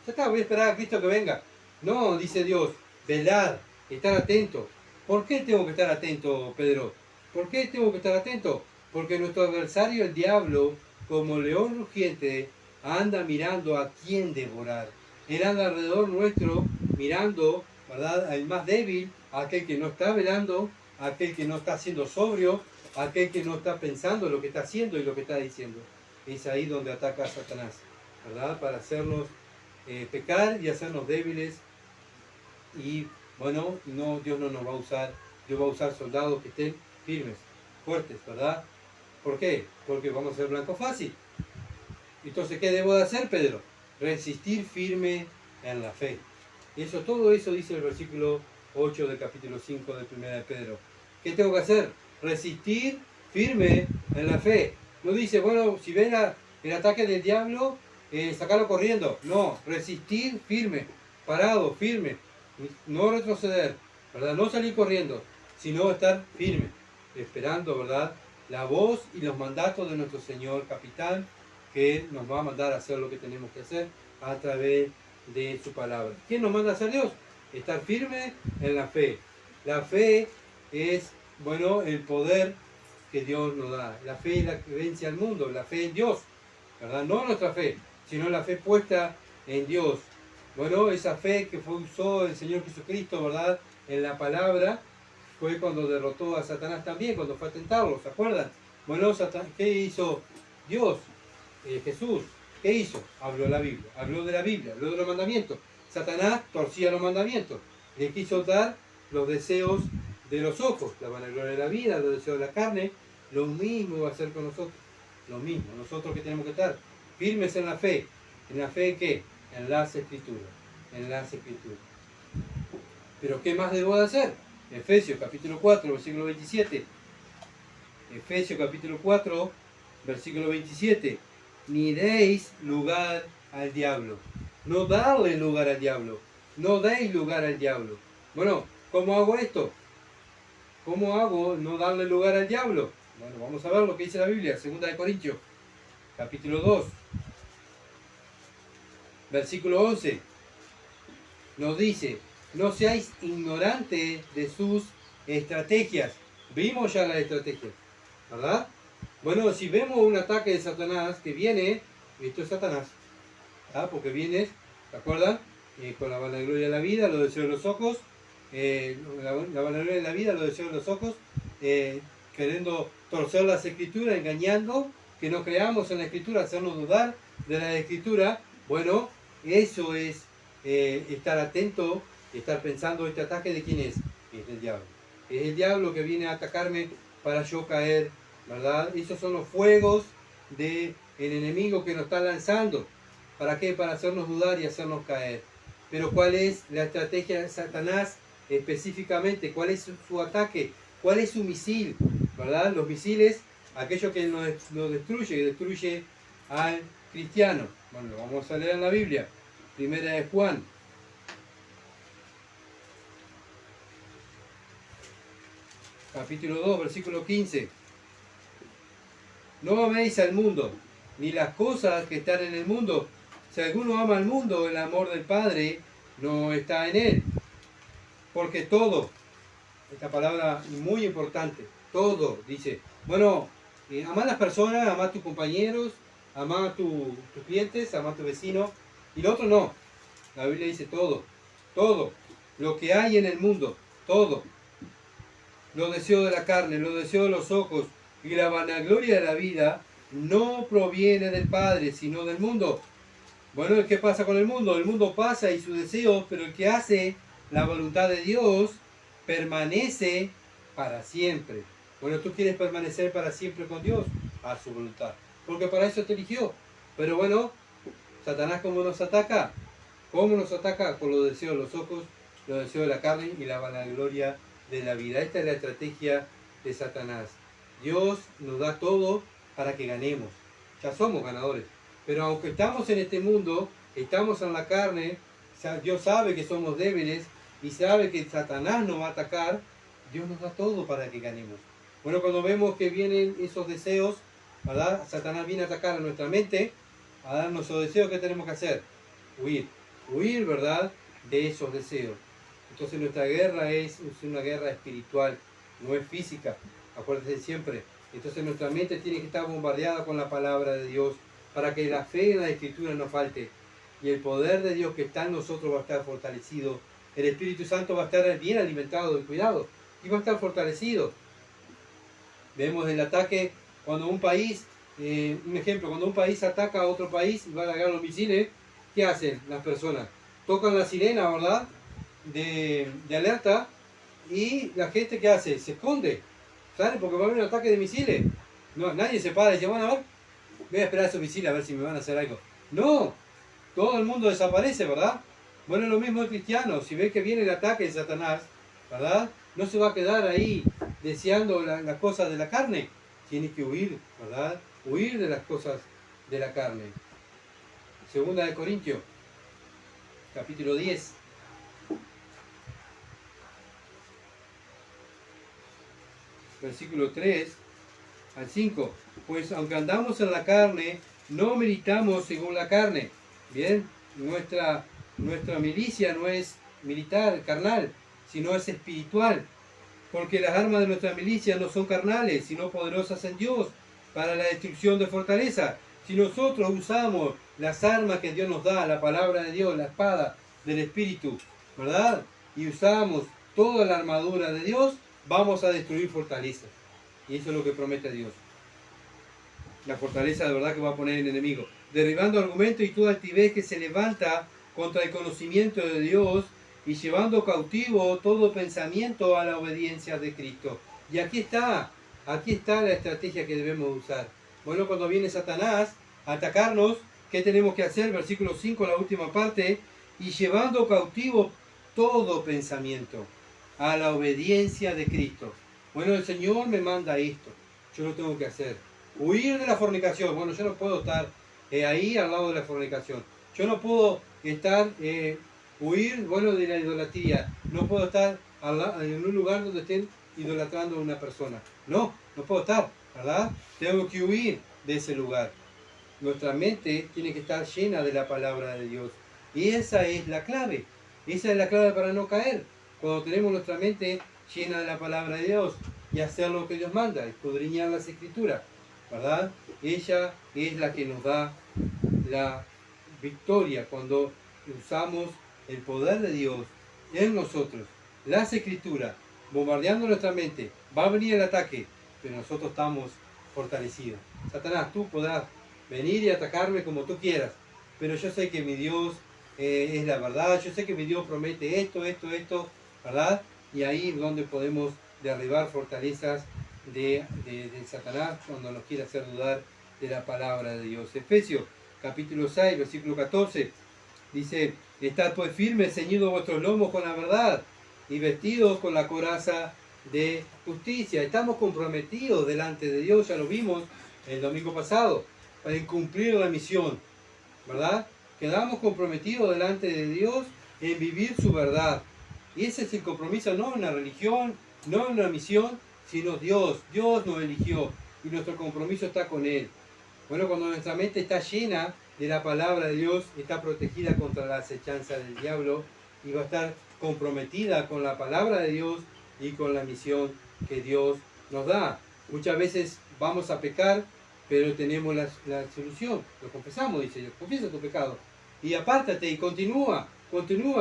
está, voy a esperar a Cristo que venga. No, dice Dios, velad, estar atento. ¿Por qué tengo que estar atento, Pedro? ¿Por qué tengo que estar atento? Porque nuestro adversario, el diablo, como león rugiente, anda mirando a quién devorar. Él anda alrededor nuestro mirando, ¿verdad?, al más débil, a aquel que no está velando, a aquel que no está siendo sobrio, a aquel que no está pensando lo que está haciendo y lo que está diciendo. Es ahí donde ataca a Satanás, ¿verdad? Para hacernos pecar y hacernos débiles. Y bueno, no, Dios no nos va a usar, Dios va a usar soldados que estén firmes, fuertes, ¿verdad? ¿Por qué? Porque vamos a ser blanco fácil. Entonces, ¿qué debo de hacer, Pedro? Resistir firme en la fe. Eso, todo eso dice el versículo 8 del capítulo 5 de 1 de Pedro. ¿Qué tengo que hacer? Resistir firme en la fe. No dice, bueno, si ven el ataque del diablo, sacarlo corriendo. No, resistir firme, parado, firme. No retroceder, ¿verdad? No salir corriendo, sino estar firme, esperando, ¿verdad?, la voz y los mandatos de nuestro Señor Capitán, que nos va a mandar a hacer lo que tenemos que hacer a través de su palabra. ¿Quién nos manda a hacer Dios? Estar firme en la fe. La fe es, bueno, el poder que Dios nos da. La fe es la que vence al mundo, la fe en Dios, ¿verdad? No nuestra fe, sino la fe puesta en Dios. Bueno, esa fe que usó el Señor Jesucristo, ¿verdad?, en la palabra, fue cuando derrotó a Satanás también, cuando fue a tentarlo, ¿se acuerdan? Bueno, ¿qué hizo Dios? Jesús, ¿qué hizo? Habló la Biblia, habló de la Biblia, habló de los mandamientos. Satanás torcía los mandamientos, le quiso dar los deseos de los ojos, la vanagloria de la vida, los deseos de la carne. Lo mismo va a hacer con nosotros, lo mismo. Nosotros que tenemos que estar firmes en la fe. ¿En la fe qué? En las Escrituras, en las Escrituras. Pero ¿qué más debo de hacer? Efesios capítulo 4, versículo 27. Efesios capítulo 4, versículo 27. Ni deis lugar al diablo. No darle lugar al diablo. No deis lugar al diablo. Bueno, ¿cómo hago esto? ¿Cómo hago no darle lugar al diablo? Bueno, vamos a ver lo que dice la Biblia, 2 de Corintios, capítulo 2, versículo 11. Nos dice, no seáis ignorantes de sus estrategias. Vimos ya las estrategias, ¿verdad? Bueno, si vemos un ataque de Satanás que viene, esto es Satanás, ¿verdad? Porque viene, ¿te acuerdan? Con la vanagloria de la vida, los deseos de los ojos, la vanagloria de la vida, los deseos de los ojos, queriendo torcer las escrituras, engañando, que no creamos en la escritura, hacernos dudar de la escritura. Bueno, eso es estar atento, estar pensando, este ataque de quién es el diablo. Es el diablo que viene a atacarme para yo caer, ¿verdad? Esos son los fuegos del enemigo que nos está lanzando. ¿Para qué? Para hacernos dudar y hacernos caer. Pero ¿cuál es la estrategia de Satanás específicamente? ¿Cuál es su ataque? ¿Cuál es su misil? ¿Verdad? Los misiles, aquello que nos destruye, que destruye al cristiano. Bueno, lo vamos a leer en la Biblia. Primera de Juan. Capítulo 2, versículo 15. No améis al mundo, ni las cosas que están en el mundo. Si alguno ama al mundo, el amor del Padre no está en él. Porque todo, esta palabra muy importante, todo, dice, bueno, ama a las personas, ama a tus compañeros, ama a tus clientes, ama a tu vecino, y lo otro no. La Biblia dice todo, todo, lo que hay en el mundo, todo. Los deseos de la carne, los deseos de los ojos y la vanagloria de la vida no proviene del Padre, sino del mundo. Bueno, ¿qué pasa con el mundo? El mundo pasa y sus deseos, pero el que hace la voluntad de Dios permanece para siempre. Bueno, tú quieres permanecer para siempre con Dios, haz su voluntad, porque para eso te eligió. Pero bueno, Satanás, ¿cómo nos ataca? ¿Cómo nos ataca? Con los deseos de los ojos, los deseos de la carne y la vanagloria de la vida. Esta es la estrategia de Satanás. Dios nos da todo para que ganemos. Ya somos ganadores. Pero aunque estamos en este mundo, estamos en la carne, Dios sabe que somos débiles y sabe que Satanás nos va a atacar. Dios nos da todo para que ganemos. Bueno, cuando vemos que vienen esos deseos, ¿verdad? Satanás viene a atacar a nuestra mente, a darnos esos deseos, ¿qué tenemos que hacer? Huir. Huir, ¿verdad? de esos deseos. Entonces nuestra guerra es una guerra espiritual, no es física, acuérdense siempre. Entonces nuestra mente tiene que estar bombardeada con la palabra de Dios para que la fe en la Escritura no falte. Y el poder de Dios que está en nosotros va a estar fortalecido. El Espíritu Santo va a estar bien alimentado y cuidado y va a estar fortalecido. Vemos el ataque cuando un país, un ejemplo, cuando un país ataca a otro país y va a largar los misiles, ¿qué hacen las personas? Tocan la sirena, ¿verdad? De alerta, y la gente, ¿qué hace? Se esconde, ¿sale? Porque va a haber un ataque de misiles. No, nadie se para y dice, bueno, a ver, voy a esperar esos misiles a ver si me van a hacer algo. No, todo el mundo desaparece, ¿verdad? Bueno, lo mismo el cristiano, si ve que viene el ataque de Satanás, ¿verdad? No se va a quedar ahí deseando las cosas de la carne, tiene que huir, ¿verdad? Huir de las cosas de la carne. Segunda de Corintios, capítulo 10. Versículo 3 al 5. Pues aunque andamos en la carne, no militamos según la carne. Bien, nuestra milicia no es militar, carnal, sino es espiritual. Porque las armas de nuestra milicia no son carnales, sino poderosas en Dios, para la destrucción de fortaleza. Si nosotros usamos las armas que Dios nos da, la palabra de Dios, la espada del Espíritu, ¿verdad? Y usamos toda la armadura de Dios, vamos a destruir fortalezas. Y eso es lo que promete Dios. La fortaleza de verdad que va a poner el enemigo. Derribando argumentos y toda altivez que se levanta contra el conocimiento de Dios y llevando cautivo todo pensamiento a la obediencia de Cristo. Y aquí está la estrategia que debemos usar. Bueno, cuando viene Satanás a atacarnos, ¿qué tenemos que hacer? Versículo 5, la última parte. Y llevando cautivo todo pensamiento a la obediencia de Cristo. Bueno, el Señor me manda esto, yo lo tengo que hacer. Huir de la fornicación. Bueno, yo no puedo estar ahí al lado de la fornicación. Yo no puedo estar, huir, bueno, de la idolatría. No puedo estar en un lugar donde estén idolatrando a una persona. No puedo estar, ¿verdad? Tengo que huir de ese lugar. Nuestra mente tiene que estar llena de la palabra de Dios. Y esa es la clave. Esa es la clave para no caer. Cuando tenemos nuestra mente llena de la palabra de Dios y hacer lo que Dios manda, escudriñar las Escrituras, ¿verdad? Ella es la que nos da la victoria cuando usamos el poder de Dios en nosotros. Las Escrituras, bombardeando nuestra mente, va a venir el ataque, pero nosotros estamos fortalecidos. Satanás, tú podrás venir y atacarme como tú quieras, pero yo sé que mi Dios es la verdad, yo sé que mi Dios promete esto, ¿verdad? Y ahí es donde podemos derribar fortalezas de Satanás cuando nos quiere hacer dudar de la palabra de Dios. Efesios capítulo 6, versículo 14, dice, estad pues firmes, ceñidos vuestros lomos con la verdad y vestidos con la coraza de justicia. Estamos comprometidos delante de Dios, ya lo vimos el domingo pasado, para cumplir la misión, ¿verdad? Quedamos comprometidos delante de Dios en vivir su verdad. Y ese es el compromiso, no en una religión, no en una misión, sino Dios. Dios nos eligió y nuestro compromiso está con Él. Bueno, cuando nuestra mente está llena de la palabra de Dios, está protegida contra la acechanza del diablo y va a estar comprometida con la palabra de Dios y con la misión que Dios nos da. Muchas veces vamos a pecar, pero tenemos la solución. Lo confesamos, dice Dios, confiesa tu pecado y apártate y continúa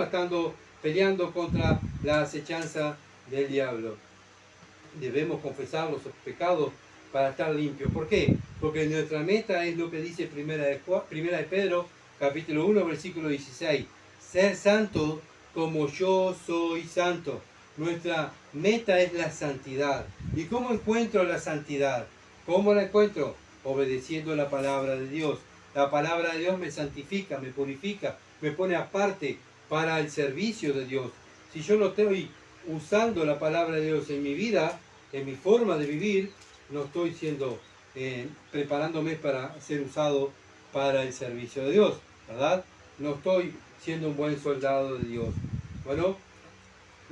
estando peleando contra la acechanza del diablo. Debemos confesar los pecados para estar limpios. ¿Por qué? Porque nuestra meta es lo que dice primera de Pedro, capítulo 1, versículo 16. Ser santo como yo soy santo. Nuestra meta es la santidad. ¿Y cómo encuentro la santidad? ¿Cómo la encuentro? Obedeciendo la palabra de Dios. La palabra de Dios me santifica, me purifica, me pone aparte para el servicio de Dios. Si yo no estoy usando la palabra de Dios en mi vida, en mi forma de vivir, no estoy preparándome para ser usado para el servicio de Dios, ¿verdad? No estoy siendo un buen soldado de Dios. Bueno,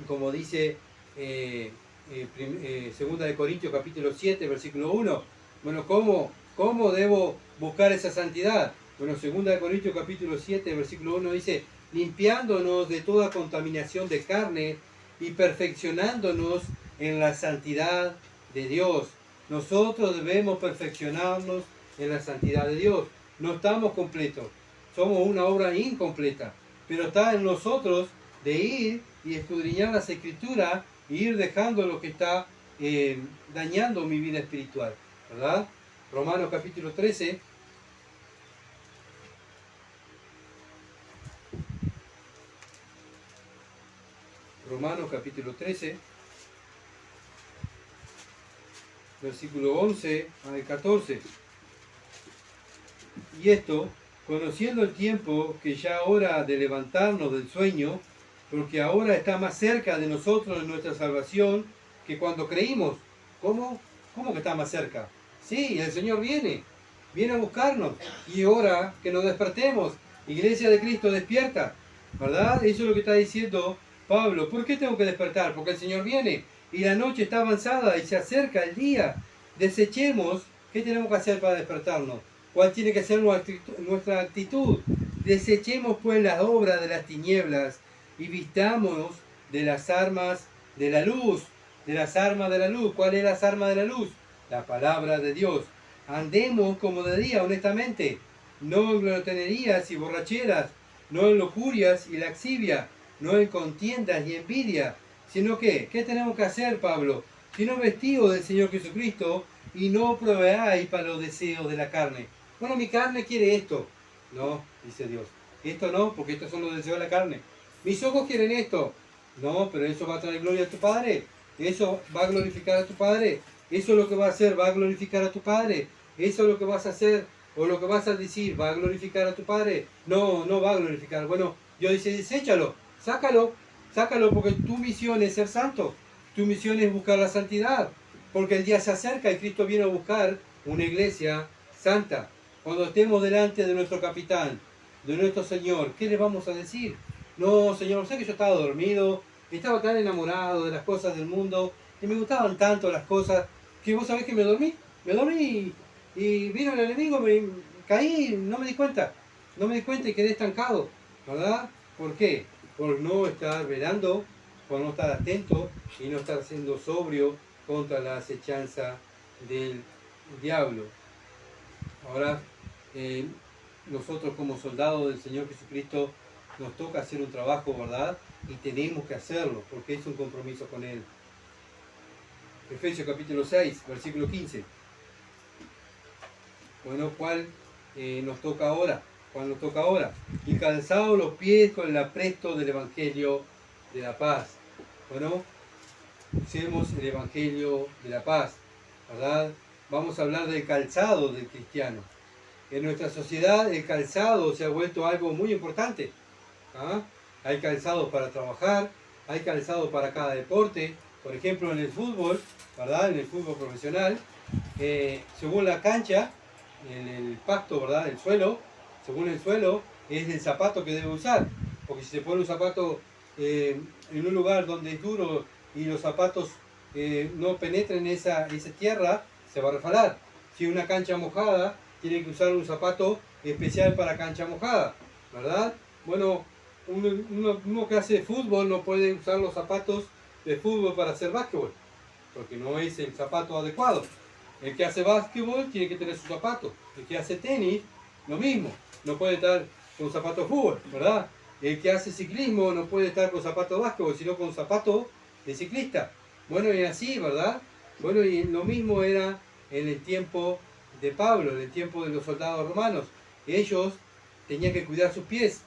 como dice 2 de Corintios capítulo 7, versículo 1, bueno, ¿cómo debo buscar esa santidad? Bueno, 2 de Corintios capítulo 7, versículo 1 dice, limpiándonos de toda contaminación de carne y perfeccionándonos en la santidad de Dios. Nosotros debemos perfeccionarnos en la santidad de Dios. No estamos completos, somos una obra incompleta, pero está en nosotros de ir y escudriñar las Escrituras y ir dejando lo que está dañando mi vida espiritual, ¿verdad? Romanos capítulo 13. Romanos capítulo 13, versículo 11 al 14. Y esto, conociendo el tiempo, que ya hora de levantarnos del sueño, porque ahora está más cerca de nosotros nuestra salvación que cuando creímos. ¿Cómo? ¿Cómo que está más cerca? Sí, el Señor viene a buscarnos, y hora que nos despertemos. Iglesia de Cristo, despierta, ¿verdad? Eso es lo que está diciendo Pablo. ¿Por qué tengo que despertar? Porque el Señor viene, y la noche está avanzada, y se acerca el día. Desechemos. ¿Qué tenemos que hacer para despertarnos? ¿Cuál tiene que ser nuestra actitud? Desechemos pues las obras de las tinieblas y vistamos de las armas de la luz. De las armas de la luz. ¿Cuál es las armas de la luz? La palabra de Dios. Andemos como de día, honestamente, no en glotonerías y borracheras, no en lujurias y laxivia, no en contiendas y envidia, sino que, ¿qué tenemos que hacer, Pablo? Sino vestidos del Señor Jesucristo y no proveáis para los deseos de la carne. Bueno, mi carne quiere esto. No, dice Dios. Esto no, porque estos son los deseos de la carne. Mis ojos quieren esto. No, pero eso va a traer gloria a tu Padre. Eso va a glorificar a tu Padre. Eso es lo que va a hacer, va a glorificar a tu Padre. Eso es lo que vas a hacer o lo que vas a decir, ¿va a glorificar a tu Padre? No, no va a glorificar. Bueno, Dios dice, deséchalo, sácalo porque tu misión es ser santo. Tu misión es buscar la santidad. Porque el día se acerca y Cristo viene a buscar una iglesia santa. Cuando estemos delante de nuestro capitán, de nuestro Señor, ¿qué le vamos a decir? No, Señor, sé que yo estaba dormido, estaba tan enamorado de las cosas del mundo, y me gustaban tanto las cosas, que vos sabés que me dormí y vino el enemigo, me caí, no me di cuenta y quedé estancado, ¿verdad? ¿Por qué? Por no estar velando, por no estar atento y no estar siendo sobrio contra la acechanza del diablo. Ahora, nosotros como soldados del Señor Jesucristo nos toca hacer un trabajo, ¿verdad? Y tenemos que hacerlo, porque es un compromiso con Él. Efesios capítulo 6, versículo 15. Bueno, ¿cuál nos toca ahora? ¿Cuál nos toca ahora? Y calzados los pies con el apresto del Evangelio de la paz. Bueno, usemos el Evangelio de la paz, ¿verdad? Vamos a hablar del calzado del cristiano. En nuestra sociedad el calzado se ha vuelto algo muy importante. ¿Ah? Hay calzados para trabajar, hay calzados para cada deporte. Por ejemplo, en el fútbol, ¿verdad? En el fútbol profesional, según la cancha, en el pasto, ¿verdad? El suelo, según el suelo, es el zapato que debe usar. Porque si se pone un zapato en un lugar donde es duro y los zapatos no penetren esa tierra, se va a resbalar. Si es una cancha mojada, tiene que usar un zapato especial para cancha mojada, ¿verdad? Bueno, uno que hace fútbol no puede usar los zapatos de fútbol para hacer básquetbol, porque no es el zapato adecuado. El que hace básquetbol tiene que tener su zapato. El que hace tenis, lo mismo. No puede estar con zapatos de fútbol, ¿verdad? El que hace ciclismo no puede estar con zapatos de básquetbol, sino con zapatos de ciclista. Bueno, y así, ¿verdad? Bueno, y lo mismo era en el tiempo de Pablo, en el tiempo de los soldados romanos. Ellos tenían que cuidar sus pies.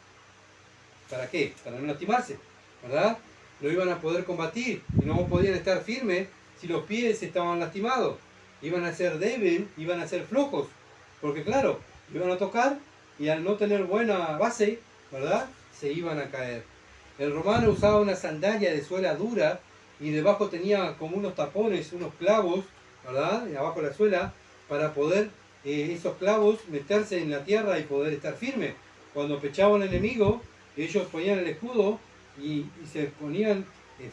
¿Para qué? Para no lastimarse, ¿verdad? No iban a poder combatir y no podían estar firmes si los pies estaban lastimados. Iban a ser débiles, iban a ser flojos, porque claro, iban a tocar y al no tener buena base, ¿verdad? Se iban a caer. El romano usaba una sandalia de suela dura y debajo tenía como unos tapones, unos clavos, ¿verdad? Y abajo de la suela, para poder esos clavos meterse en la tierra y poder estar firme. Cuando pechaban al enemigo, ellos ponían el escudo y se ponían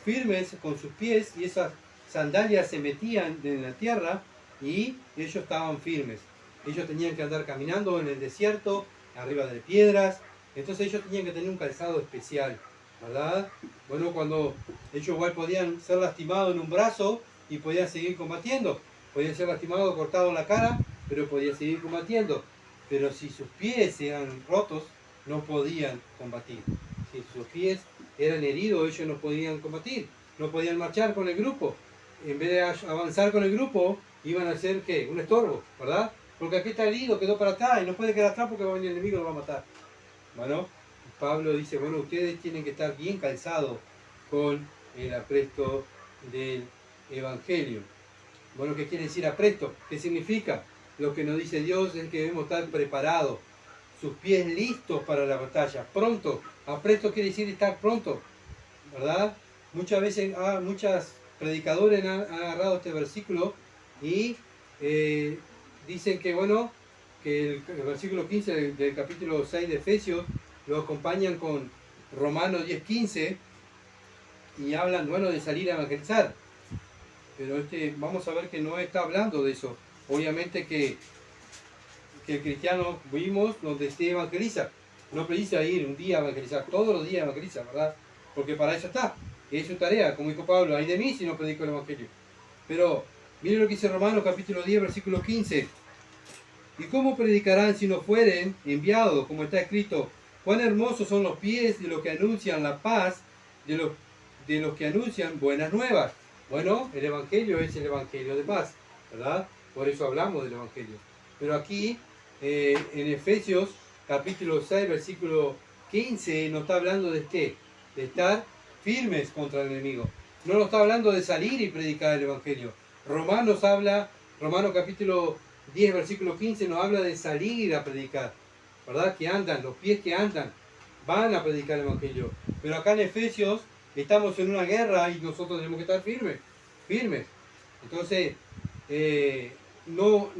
firmes con sus pies y esas sandalias se metían en la tierra y ellos estaban firmes. Ellos tenían que andar caminando en el desierto, arriba de piedras, Entonces ellos tenían que tener un calzado especial, ¿verdad? Bueno, cuando ellos igual podían ser lastimados en un brazo y podían seguir combatiendo. Podían ser lastimados, cortados en la cara, pero podían seguir combatiendo. Pero si sus pies eran rotos, no podían combatir. Si sus pies eran heridos, ellos no podían combatir, no podían marchar con el grupo. En vez de avanzar con el grupo, iban a hacer ¿qué? Un estorbo, ¿verdad? Porque aquí está herido, quedó para atrás y no puede quedar atrás porque el enemigo lo va a matar. Bueno, Pablo dice, bueno, ustedes tienen que estar bien calzados con el apresto del Evangelio. Bueno, ¿qué quiere decir apresto? ¿Qué significa? Lo que nos dice Dios es que debemos estar preparados, sus pies listos para la batalla, pronto. Apresto quiere decir estar pronto, ¿verdad? Muchas veces, muchos predicadores han agarrado este versículo y dicen que, bueno, que el versículo 15 del capítulo 6 de Efesios lo acompañan con Romanos 10:15 y hablan, bueno, de salir a evangelizar. Pero vamos a ver que no está hablando de eso. Obviamente que el cristiano vimos donde se evangeliza. No precisa ir un día a evangelizar, todos los días evangeliza, ¿verdad? Porque para eso está. Es su tarea, como dijo Pablo, ay de mí si no predico el evangelio. Pero miren lo que dice Romanos capítulo 10, versículo 15. ¿Y cómo predicarán si no fueren enviados? Como está escrito, cuán hermosos son los pies de los que anuncian la paz, de los que anuncian buenas nuevas. Bueno, el evangelio es el evangelio de paz, ¿verdad? Por eso hablamos del evangelio. Pero aquí, en Efesios capítulo 6, versículo 15, nos está hablando de qué? De estar firmes contra el enemigo. No nos está hablando de salir y predicar el evangelio. Romanos capítulo 10, versículo 15 nos habla de salir a predicar, ¿verdad? Que andan, los pies que andan, van a predicar el evangelio. Pero acá en Efesios estamos en una guerra y nosotros tenemos que estar firmes. Entonces, no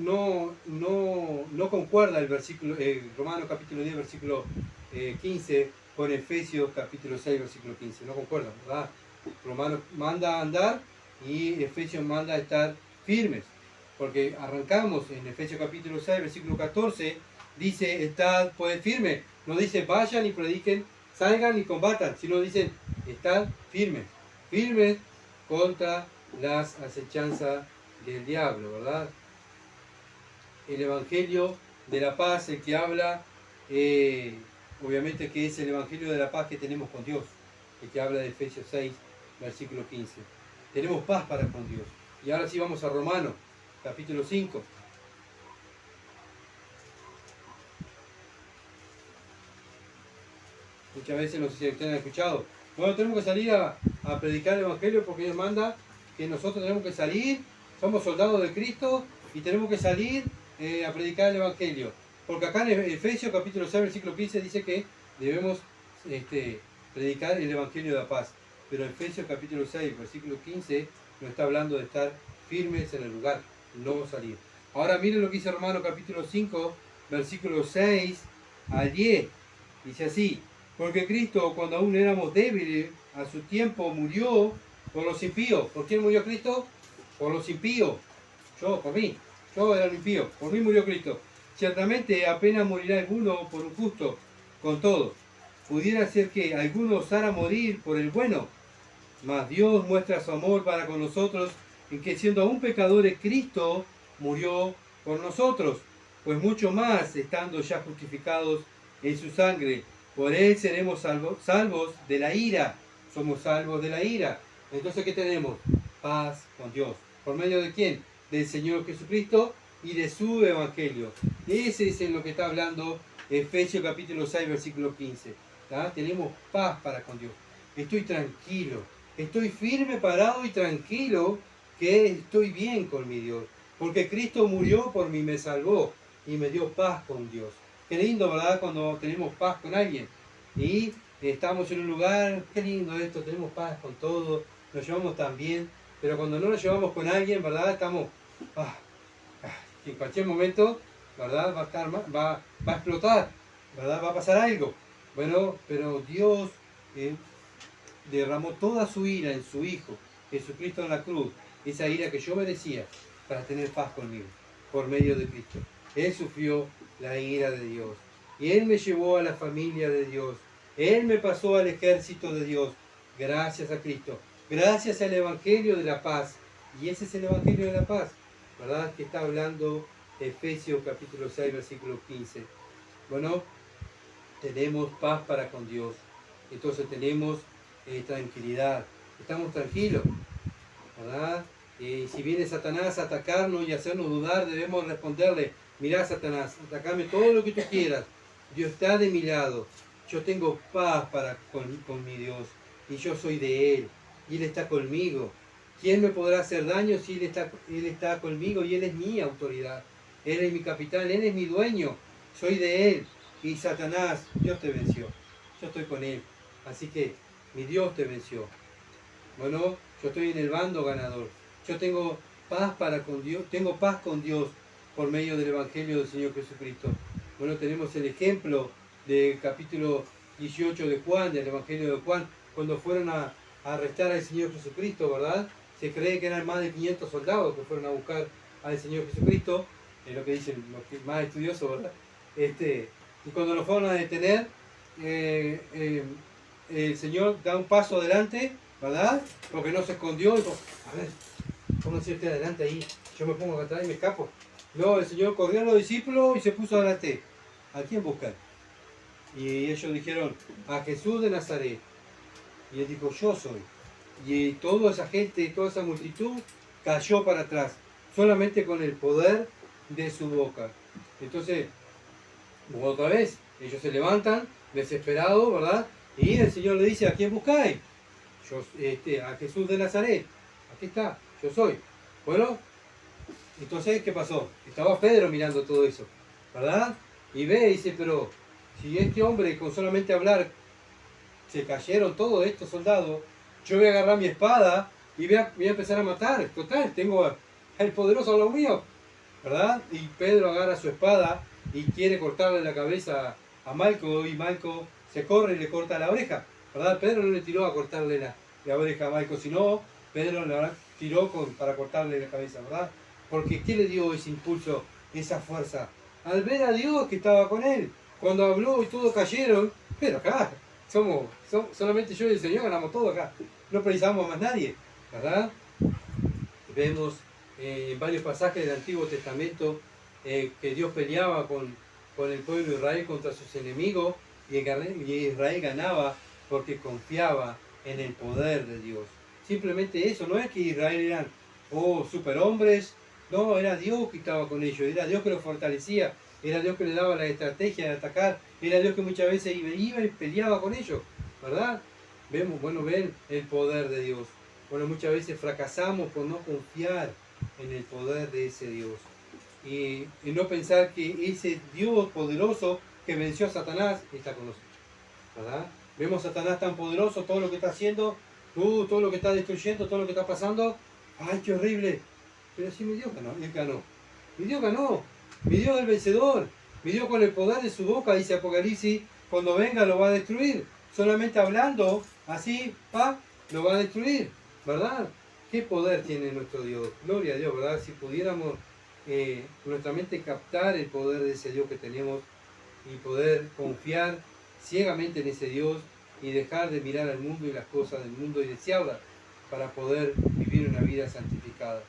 concuerda el versículo, Romanos capítulo 10, versículo 15 con Efesios capítulo 6, versículo 15. No concuerda, ¿verdad? Romanos manda a andar y Efesios manda a estar firmes. Porque arrancamos en Efesios capítulo 6, versículo 14, dice, estad pues firmes. No dice vayan y prediquen, salgan y combatan, sino dicen, estad firmes. Firmes contra las acechanzas del diablo, ¿verdad? El Evangelio de la paz, el que habla, obviamente que es el Evangelio de la paz que tenemos con Dios, el que habla de Efesios 6, versículo 15. Tenemos paz para con Dios. Y ahora sí vamos a Romanos, capítulo 5. Muchas veces no sé si ustedes han escuchado. Bueno, tenemos que salir a predicar el Evangelio porque Dios manda que nosotros tenemos que salir, somos soldados de Cristo y tenemos que salir a predicar el Evangelio. Porque acá en Efesios capítulo 6, versículo 15 dice que debemos predicar el Evangelio de la paz. Pero Efesios capítulo 6, versículo 15 nos está hablando de estar firmes en el lugar, no salir. Ahora miren lo que dice Romanos capítulo 5, versículo 6 al 10. Dice así, porque Cristo cuando aún éramos débiles, a su tiempo murió por los impíos. ¿Por quién murió Cristo? Por los impíos. Por mí. Yo era un impío. Por mí murió Cristo. Ciertamente apenas morirá alguno por un justo. Con todo, pudiera ser que alguno osara morir por el bueno. Mas Dios muestra su amor para con nosotros en que siendo aún pecadores, Cristo murió por nosotros. Pues mucho más, estando ya justificados en su sangre, por él seremos salvos de la ira. Somos salvos de la ira. Entonces, ¿qué tenemos? Paz con Dios. ¿Por medio de quién? Del Señor Jesucristo y de su Evangelio. Ese es en lo que está hablando Efesios capítulo 6, versículo 15. ¿Tá? Tenemos paz para con Dios. Estoy tranquilo. Estoy firme, parado y tranquilo que estoy bien con mi Dios. Porque Cristo murió por mí, me salvó y me dio paz con Dios. Qué lindo, ¿verdad? Cuando tenemos paz con alguien. Y estamos en un lugar, qué lindo esto, tenemos paz con todo, nos llevamos tan bien. Pero cuando no nos llevamos con alguien, ¿verdad? Estamos, en cualquier momento, ¿verdad? Va a explotar, ¿verdad? Va a pasar algo. Bueno, pero Dios derramó toda su ira en su Hijo, Jesucristo en la cruz. Esa ira que yo merecía para tener paz conmigo, por medio de Cristo. Él sufrió la ira de Dios. y Él me llevó a la familia de Dios. Él me pasó al ejército de Dios. Gracias a Cristo. Gracias al Evangelio de la paz. Y ese es el Evangelio de la paz, ¿verdad? Que está hablando Efesios capítulo 6, versículo 15. Bueno, tenemos paz para con Dios. Entonces tenemos tranquilidad. Estamos tranquilos, ¿verdad? Si viene Satanás a atacarnos y hacernos dudar, debemos responderle: mirá, Satanás, atacame todo lo que tú quieras. Dios está de mi lado. Yo tengo paz con mi Dios. Y yo soy de Él. Y Él está conmigo. ¿Quién me podrá hacer daño si Él está conmigo y Él es mi autoridad? Él es mi capitán, Él es mi dueño. Soy de Él. Y Satanás, Dios te venció. Yo estoy con Él. Así que mi Dios te venció. Bueno, yo estoy en el bando ganador. Yo tengo paz con Dios, tengo paz con Dios por medio del Evangelio del Señor Jesucristo. Bueno, tenemos el ejemplo del capítulo 18 de Juan, del Evangelio de Juan, cuando fueron a arrestar al Señor Jesucristo, ¿verdad? Se cree que eran más de 500 soldados que fueron a buscar al Señor Jesucristo, es lo que dicen los más estudiosos, ¿verdad? Y cuando lo fueron a detener, el Señor da un paso adelante, ¿verdad? Porque no se escondió y dijo: a ver, pónganse usted adelante ahí, yo me pongo acá atrás y me escapo. Luego el Señor corrió a los discípulos y se puso adelante. ¿A quién buscan? Y ellos dijeron: a Jesús de Nazaret. Y él dijo: yo soy. Y toda esa gente, toda esa multitud cayó para atrás, solamente con el poder de su boca. Entonces, otra vez, ellos se levantan, desesperados, ¿verdad? Y el Señor le dice: ¿a quién buscáis? Yo, a Jesús de Nazaret. Aquí está, yo soy. Bueno, entonces, ¿qué pasó? Estaba Pedro mirando todo eso, ¿verdad? Y ve y dice: pero si este hombre con solamente hablar se cayeron todos estos soldados, yo voy a agarrar mi espada y voy a empezar a matar. Total, tengo el poderoso a lo mío, ¿verdad? Y Pedro agarra su espada y quiere cortarle la cabeza a Malco, y Malco se corre y le corta la oreja, ¿verdad? Pedro no le tiró a cortarle la oreja a Malco, sino Pedro le tiró para cortarle la cabeza, ¿verdad? Porque ¿qué le dio ese impulso, esa fuerza? Al ver a Dios que estaba con él. Cuando habló y todos cayeron, pero acá solamente yo y el Señor ganamos todo acá. No precisamos a más nadie, ¿verdad? Vemos en varios pasajes del Antiguo Testamento que Dios peleaba con el pueblo de Israel contra sus enemigos, y Israel ganaba porque confiaba en el poder de Dios. Simplemente eso, no es que Israel eran superhombres, no, era Dios que estaba con ellos, era Dios que los fortalecía, era Dios que les daba la estrategia de atacar, era Dios que muchas veces iba y peleaba con ellos, ¿verdad? Ven el poder de Dios. Bueno, muchas veces fracasamos por no confiar en el poder de ese Dios. Y no pensar que ese Dios poderoso que venció a Satanás está con nosotros, ¿verdad? Vemos a Satanás tan poderoso, todo lo que está haciendo, todo lo que está destruyendo, todo lo que está pasando. ¡Ay, qué horrible! Pero sí, mi Dios ganó, Él ganó. Mi Dios ganó, mi Dios es el vencedor, mi Dios con el poder de su boca, dice Apocalipsis, cuando venga lo va a destruir. Solamente hablando así, lo va a destruir, ¿verdad? ¿Qué poder tiene nuestro Dios? Gloria a Dios, ¿verdad? Si pudiéramos nuestra mente captar el poder de ese Dios que tenemos y poder confiar ciegamente en ese Dios y dejar de mirar al mundo y las cosas del mundo y desearlas para poder vivir una vida santificada.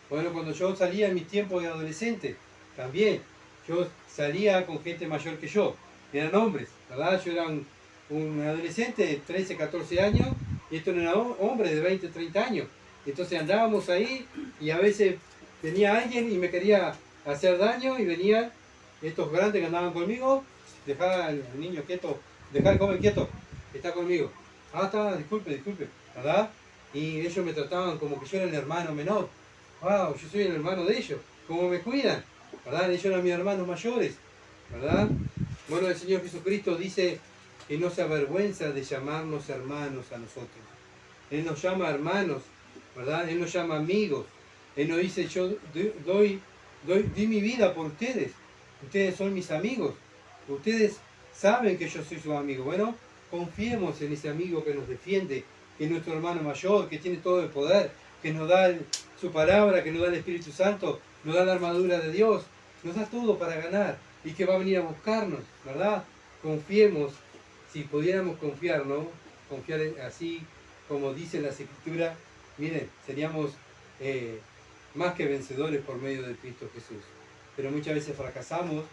Bueno, cuando yo salía en mis tiempos de adolescente, también yo salía con gente mayor que yo, eran hombres, ¿verdad? Yo era un adolescente de 13, 14 años y estos eran hombres de 20, 30 años. Entonces andábamos ahí y a veces venía alguien y me quería hacer daño y venían estos grandes que andaban conmigo: dejar al niño quieto, dejar al joven quieto, está conmigo. Está, disculpe, ¿verdad? Y ellos me trataban como que yo era el hermano menor. Wow, yo soy el hermano de ellos, como me cuidan, ¿verdad? Ellos eran mis hermanos mayores, ¿verdad? Bueno, el Señor Jesucristo dice que no se avergüenza de llamarnos hermanos a nosotros. Él nos llama hermanos, ¿verdad? Él nos llama amigos. Él nos dice: yo di mi vida por ustedes. Ustedes son mis amigos. Ustedes saben que yo soy su amigo. Bueno, confiemos en ese amigo que nos defiende, que es nuestro hermano mayor, que tiene todo el poder, que nos da su palabra, que nos da el Espíritu Santo, nos da la armadura de Dios, nos da todo para ganar. y que va a venir a buscarnos, ¿verdad? Confiemos, si pudiéramos confiar, ¿no? Confiar así como dice las Escrituras, miren, seríamos más que vencedores por medio de Cristo Jesús. Pero muchas veces fracasamos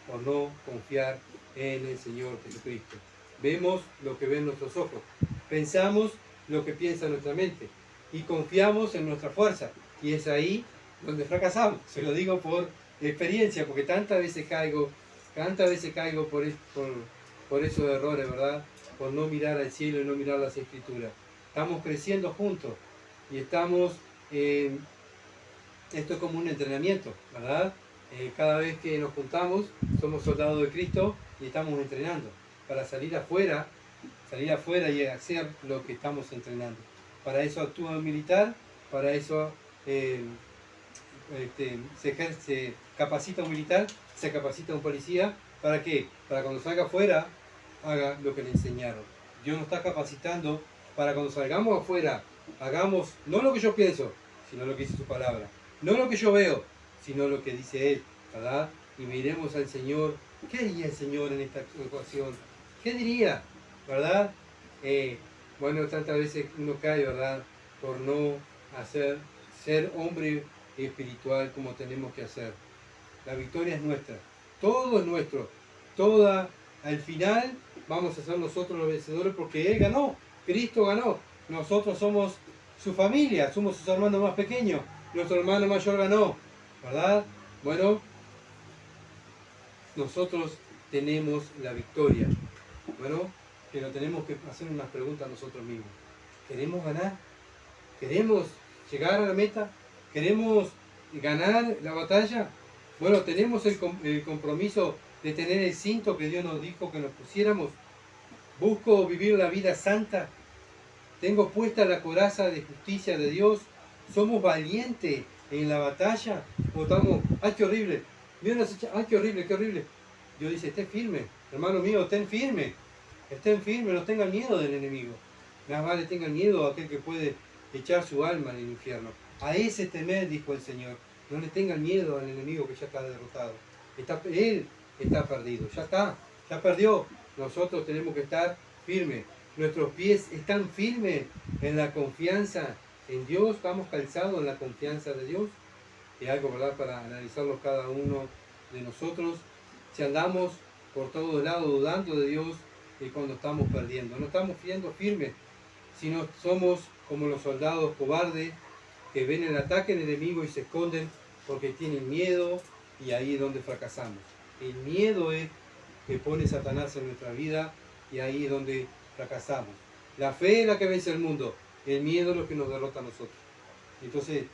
por no confiar en el Señor Jesucristo. Vemos lo que ven nuestros ojos, pensamos lo que piensa nuestra mente y confiamos en nuestra fuerza. Y es ahí donde fracasamos. Se lo digo por experiencia, porque tantas veces caigo por esos errores, ¿verdad? Por no mirar al cielo y no mirar las Escrituras. Estamos creciendo juntos y estamos, esto es como un entrenamiento, ¿verdad? Cada vez que nos juntamos somos soldados de Cristo y estamos entrenando para salir afuera y hacer lo que estamos entrenando. Para eso actúa un militar, para eso se capacita un militar, se capacita un policía. ¿Para qué? Para cuando salga afuera haga lo que le enseñaron. Dios nos está capacitando para cuando salgamos afuera hagamos no lo que yo pienso, sino lo que dice su palabra. No lo que yo veo, sino lo que dice Él, ¿verdad? Y miremos al Señor. ¿Qué diría el Señor en esta ocasión? ¿Qué diría? ¿Verdad? Bueno, tantas veces uno cae, ¿verdad? Por no ser hombre espiritual como tenemos que hacer. La victoria es nuestra. Todo es nuestro. Al final vamos a ser nosotros los vencedores porque Él ganó. Cristo ganó. Nosotros somos su familia, somos sus hermanos más pequeños. Nuestro hermano mayor ganó, ¿verdad? Bueno, nosotros tenemos la victoria. Bueno, pero tenemos que hacer unas preguntas a nosotros mismos. ¿Queremos ganar? ¿Queremos llegar a la meta? ¿Queremos ganar la batalla? Bueno, tenemos el compromiso de tener el cinto que Dios nos dijo que nos pusiéramos. Busco vivir la vida santa. Tengo puesta la coraza de justicia de Dios. Somos valientes en la batalla. O estamos, ¡ay, qué horrible! ¡Ay, qué horrible, qué horrible! Dios dice, estén firme, hermano mío, estén firme, no tengan miedo del enemigo. Más vale tengan miedo a aquel que puede echar su alma en el infierno. A ese temer, dijo el Señor. No le tengan miedo al enemigo que ya está derrotado. Él está perdido, ya perdió. Nosotros tenemos que estar firmes. Nuestros pies están firmes en la confianza en Dios. Estamos calzados en la confianza de Dios. Y algo, ¿verdad?, para analizarlo cada uno de nosotros. Si andamos por todos lados dudando de Dios y cuando estamos perdiendo, no estamos siendo firmes, sino somos como los soldados cobardes que ven el ataque del enemigo y se esconden porque tienen miedo, y ahí es donde fracasamos. El miedo es que pone Satanás en nuestra vida y ahí es donde fracasamos. La fe es la que vence el mundo, el miedo es lo que nos derrota a nosotros. Entonces,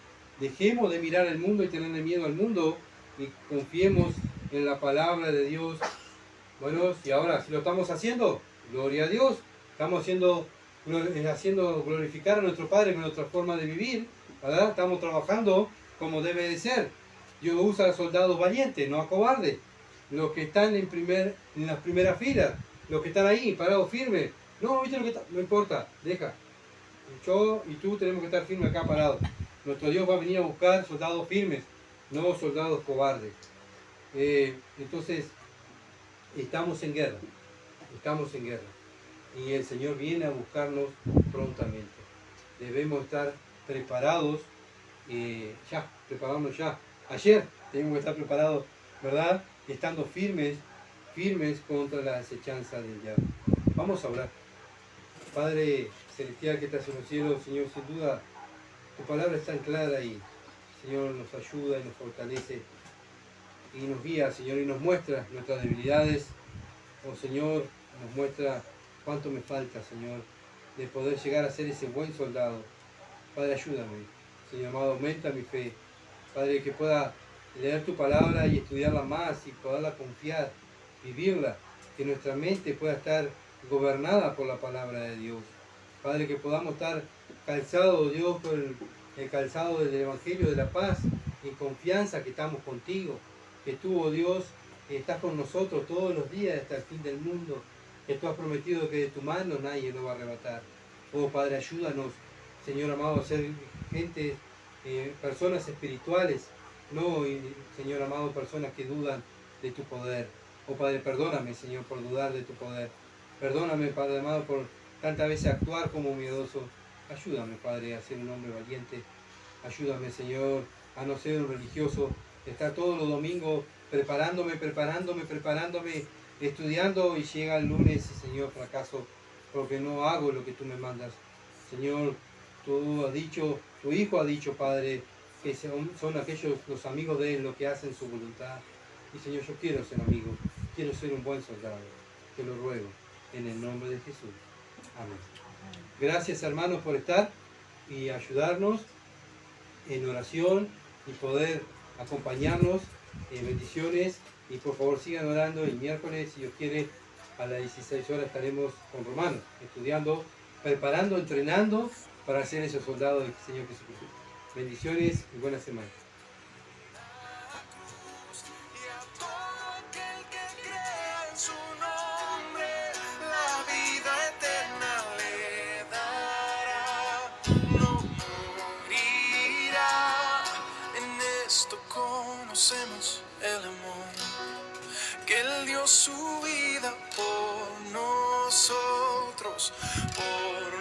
dejemos de mirar al mundo y tenerle miedo al mundo y confiemos en la palabra de Dios. Bueno, y ahora, si lo estamos haciendo, gloria a Dios, estamos haciendo glorificar a nuestro Padre con nuestra forma de vivir, ¿verdad? Estamos trabajando como debe de ser. Dios usa a soldados valientes, no a cobardes. Los que están en las primeras filas, los que están ahí, parados firmes. No, ¿viste lo que está? No importa, deja. Yo y tú tenemos que estar firmes acá parados. Nuestro Dios va a venir a buscar soldados firmes, no soldados cobardes. Entonces, estamos en guerra. Y el Señor viene a buscarnos prontamente. Debemos estar preparados, prepararnos ya. Ayer tenemos que estar preparados, ¿verdad? Estando firmes contra la acechanza del diablo. Vamos a orar. Padre celestial que estás en los cielos, Señor, sin duda, tu palabra es tan clara y, Señor, nos ayuda y nos fortalece y nos guía, Señor, y nos muestra nuestras debilidades. Oh, Señor, nos muestra cuánto me falta, Señor, de poder llegar a ser ese buen soldado. Padre, ayúdame. Señor amado, aumenta mi fe. Padre, que pueda leer tu palabra y estudiarla más y poderla confiar, vivirla. Que nuestra mente pueda estar gobernada por la palabra de Dios. Padre, que podamos estar calzados, Dios, por el calzado del Evangelio de la paz, en confianza que estamos contigo. Que tú, oh Dios, estás con nosotros todos los días hasta el fin del mundo. Que tú has prometido que de tu mano nadie nos va a arrebatar. Oh Padre, ayúdanos, Señor amado, a ser gente, personas espirituales, no, Señor amado, personas que dudan de tu poder. Oh Padre, perdóname, Señor, por dudar de tu poder. Perdóname, Padre amado, por tantas veces actuar como miedoso. Ayúdame, Padre, a ser un hombre valiente. Ayúdame, Señor, a no ser un religioso. Estar todos los domingos preparándome, estudiando, y llega el lunes y, Señor, fracaso porque no hago lo que tú me mandas. Señor, tú has dicho, tu Hijo ha dicho, Padre, que son aquellos los amigos de Él los que hacen su voluntad. Y, Señor, yo quiero ser amigo, quiero ser un buen soldado. Te lo ruego, en el nombre de Jesús. Amén. Gracias, hermanos, por estar y ayudarnos en oración y poder acompañarnos. Bendiciones, y por favor sigan orando. El miércoles, si Dios quiere, a las 16 horas estaremos con Romanos, estudiando, preparando, entrenando para ser esos soldados del Señor Jesucristo. Bendiciones y buena semana. Conocemos el amor que Él dio su vida por nosotros, por